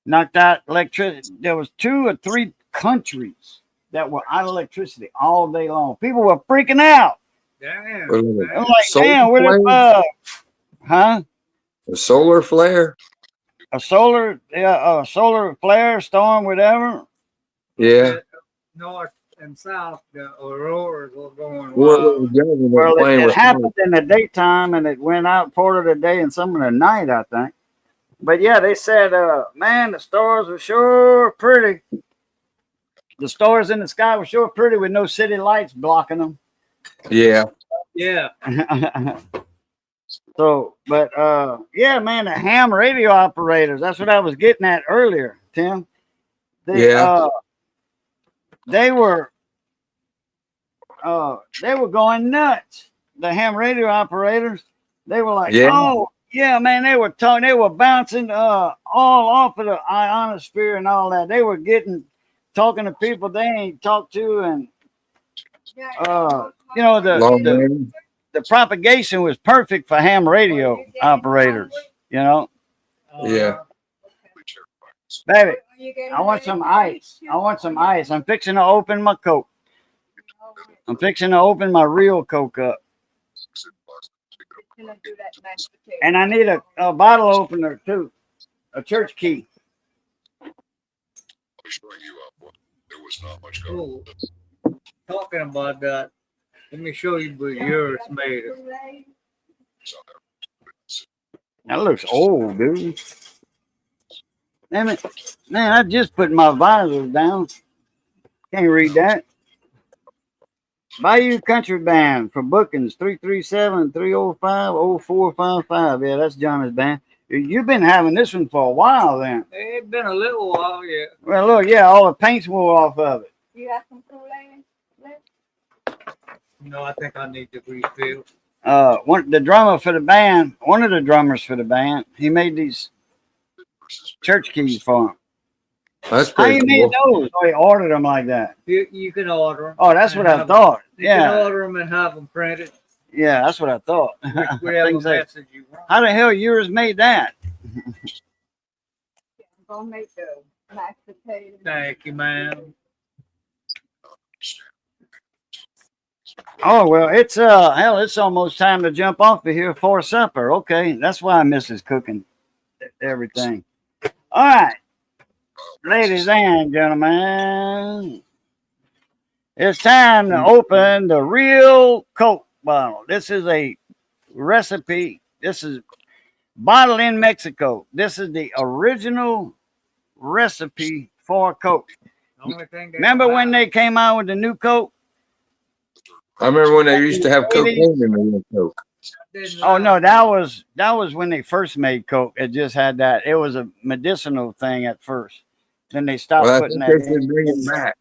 knocked out electricity. There was 2 or 3 countries that were out of electricity all day long. People were freaking out. Damn. I'm like, damn, where huh? A solar flare? A solar flare, storm, whatever. Yeah. North and south, the auroras were going Well, it happened in the daytime and it went out part of the day and some of the night, I think. But yeah, they said, man, the stars were sure pretty. The stars in the sky were sure pretty with no city lights blocking them. Yeah. Yeah. So, but yeah, man, the ham radio operators. That's what I was getting at earlier, Tim. Yeah. They were going nuts. The ham radio operators. They were like, Yeah. oh yeah, man. They were talking. They were bouncing all off of the ionosphere and all that. They were talking to people they ain't talked to, and you know the propagation was perfect for ham radio operators. You know. Yeah. Baby, I want some ice. I want some ice. I'm fixing to open my Coke. I'm fixing to open my real Coke up. And I need a bottle opener too. A church key. Oh, talking about that, let me show you what yours made of. That looks old, dude. Damn it. Man, I just put my visors down. Can't read that. Bayou Country Band for bookings 337-305-0455. Yeah, that's Johnny's band. You've been having this one for a while then. It's been a little while, yeah. Well, look, yeah, all the paint's wore off of it. You have some Kool-Aid left? No, I think I need to refill. One of the drummers for the band, he made these church keys for him. That's How pretty you made cool. those? Oh, he ordered them like that. You can order them. Oh, that's what I thought. You can Yeah, order them and have them printed. yeah, that's what I thought. Whatever Things like- message you want. How the hell yours made that? I'm gonna make the mashed potatoes. Thank you, ma'am. Oh well, it's hell, it's almost time to jump off of here for supper. Okay, that's why Mrs. cooking everything. All right, ladies and gentlemen, it's time to open the real Coke bottle. This is a recipe. This is bottled in Mexico. This is the original recipe for Coke. The only thing they Remember don't when have- they came out with the new Coke? I remember when they used to have cocaine in the real Coke. didn't Oh no, have- that was when they first made Coke. It just had that. It was a medicinal thing at first. Then they stopped Well, I putting think that they should in. bring it back.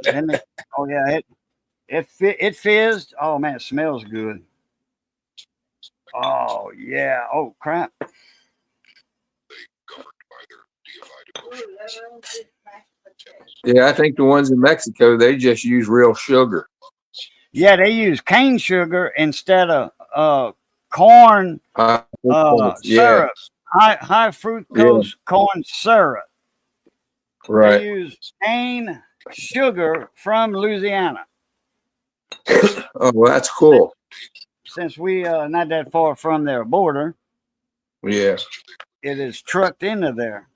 Then they, oh yeah, it fizzed. Oh man, it smells good. Oh yeah. Oh crap. Ooh, those is mashed potatoes. Yeah, I think the ones in Mexico, they just use real sugar. Yeah, they use cane sugar instead of corn Yeah. syrup. High fructose corn syrup. Right. They use cane sugar from Louisiana. Oh, well, that's cool. Since we not that far from their border, Yeah. it is trucked into there,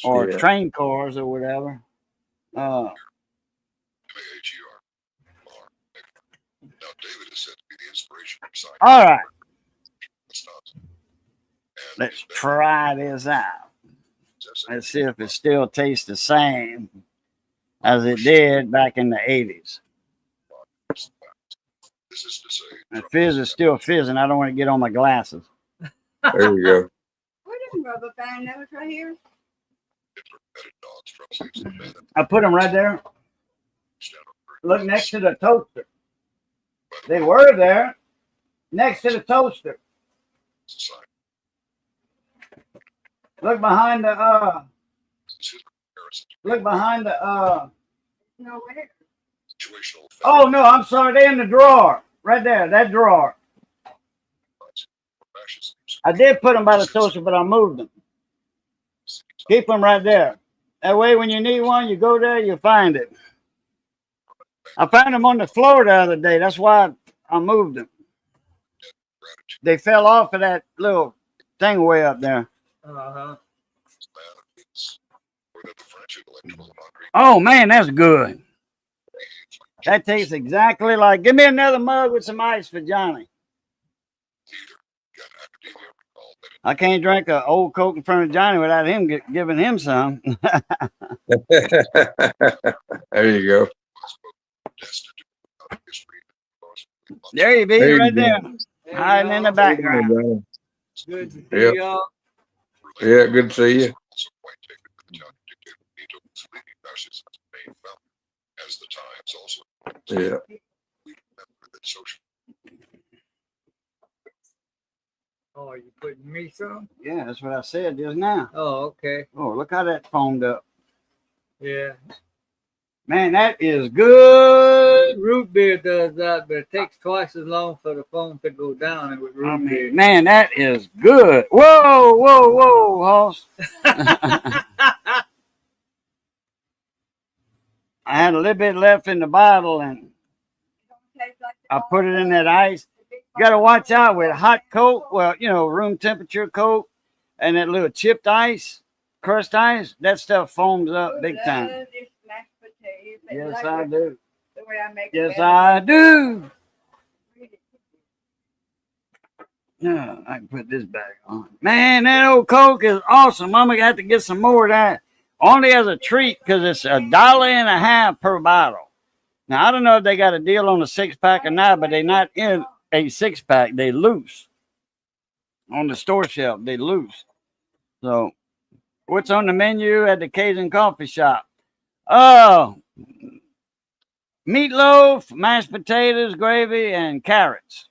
or Yeah. train cars or whatever. All right, let's try this out. Let's see if it still tastes the same as it did back in the 80s. The fizz is still fizzing. I don't want to get on my glasses. There you go. What is rubber band those right here? I put them right there. Look next to the toaster. They were there next to the toaster. Look behind the No, where? oh no, I'm sorry, they're in the drawer. Right there, that drawer. I did put them by the toaster, but I moved them. Keep them right there. That way when you need one, you go there, you find it. I found them on the floor the other day. That's why I moved them. They fell off of that little thing way up there. Uh-huh. Oh man, that's good. That tastes exactly like. Give me another mug with some ice for Johnny. I can't drink an old Coke in front of Johnny without him giving him some. There you go. There you be, There you right go. there, hiding in the background. Good to see Yep. y'all. Yeah, good to see you. Yeah. Oh, you putting me some? Yeah, that's what I said just now. Oh, okay. Oh, look how that foamed up. Yeah. Man, that is good. Root beer does that, but it takes twice as long for the foam to go down than with root beer. Man, that is good. Whoa, whoa, whoa, Hoss. I had a little bit left in the bottle, and I put it in that ice. You got to watch out with hot Coke. Well, you know, room temperature Coke and that little chipped ice, crushed ice. That stuff foams up big time. Yes, I do. Yes, I do. No, I can put this back on. Man, that old Coke is awesome. I'm going to have to get some more of that. Only as a treat because it's $1.50 per bottle. Now, I don't know if they got a deal on a 6-pack or not, but they're not in a 6-pack. They loose. On the store shelf, they loose. So, what's on the menu at the Cajun Coffee Shop? Oh, meatloaf, mashed potatoes, gravy, and carrots.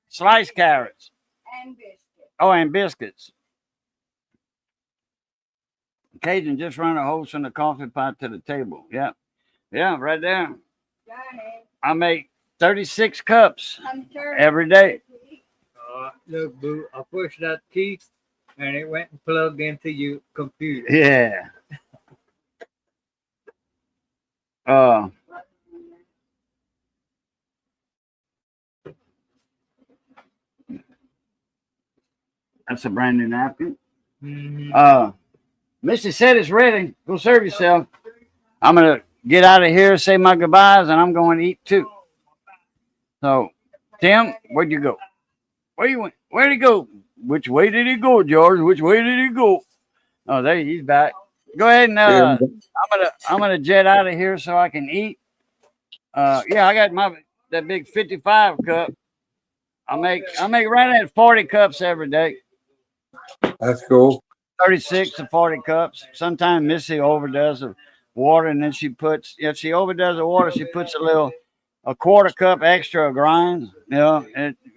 Sliced carrots. And biscuits. Oh, and biscuits. Cajun just run a hose from the coffee pot to the table. Yeah. Yeah, right there. Johnny, I make 36 cups I'm sure every day. Look, boo, I pushed that key and it went and plugged into your computer. Yeah. That's a brand new napkin. Mm-hmm. Missy said it's ready. Go serve yourself. I'm gonna get out of here, say my goodbyes, and I'm going to eat too. So, Tim, where'd you go? Where you went? Where'd he go? Which way did he go, George? Which way did he go? Oh, there he's back. Go ahead and I'm gonna jet out of here so I can eat. Yeah, I got that big 55 cup. I make right at 40 cups every day. That's cool. 36 to 40 cups. Sometimes Missy overdoes the water, and then if she overdoes the water, she puts a quarter cup extra of grinds. You know,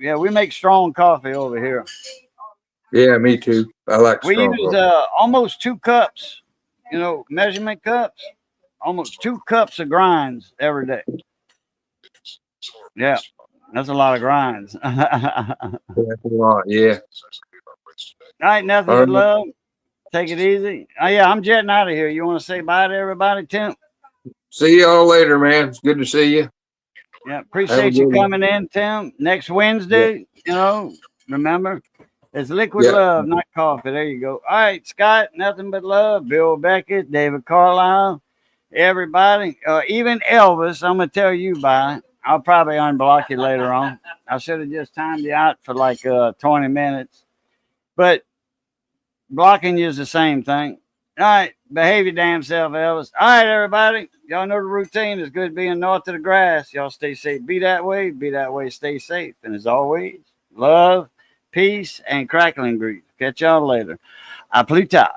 yeah, we make strong coffee over here. Yeah, me too. I like We strong use coffee. almost 2 cups, you know, measurement cups, almost 2 cups of grinds every day. Yeah, that's a lot of grinds. All That's a lot, yeah. right, nothing but love. Take it easy. Oh, yeah, I'm jetting out of here. You want to say bye to everybody, Tim? See y'all later, man. It's good to see you. Yeah, appreciate you coming in, Tim. Next Wednesday, you know, remember, it's liquid love, not coffee. There you go. All right, Scott, nothing but love. Bill Beckett, David Carlisle, everybody, even Elvis. I'm going to tell you bye. I'll probably unblock you later on. I should have just timed you out for like 20 minutes. But blocking you is the same thing. All right, behave your damn self, Elvis. All right, everybody. Y'all know the routine. It's good being north of the grass. Y'all stay safe. Be that way, stay safe. And as always, love, peace, and crackling grease. Catch y'all later. I Pluta.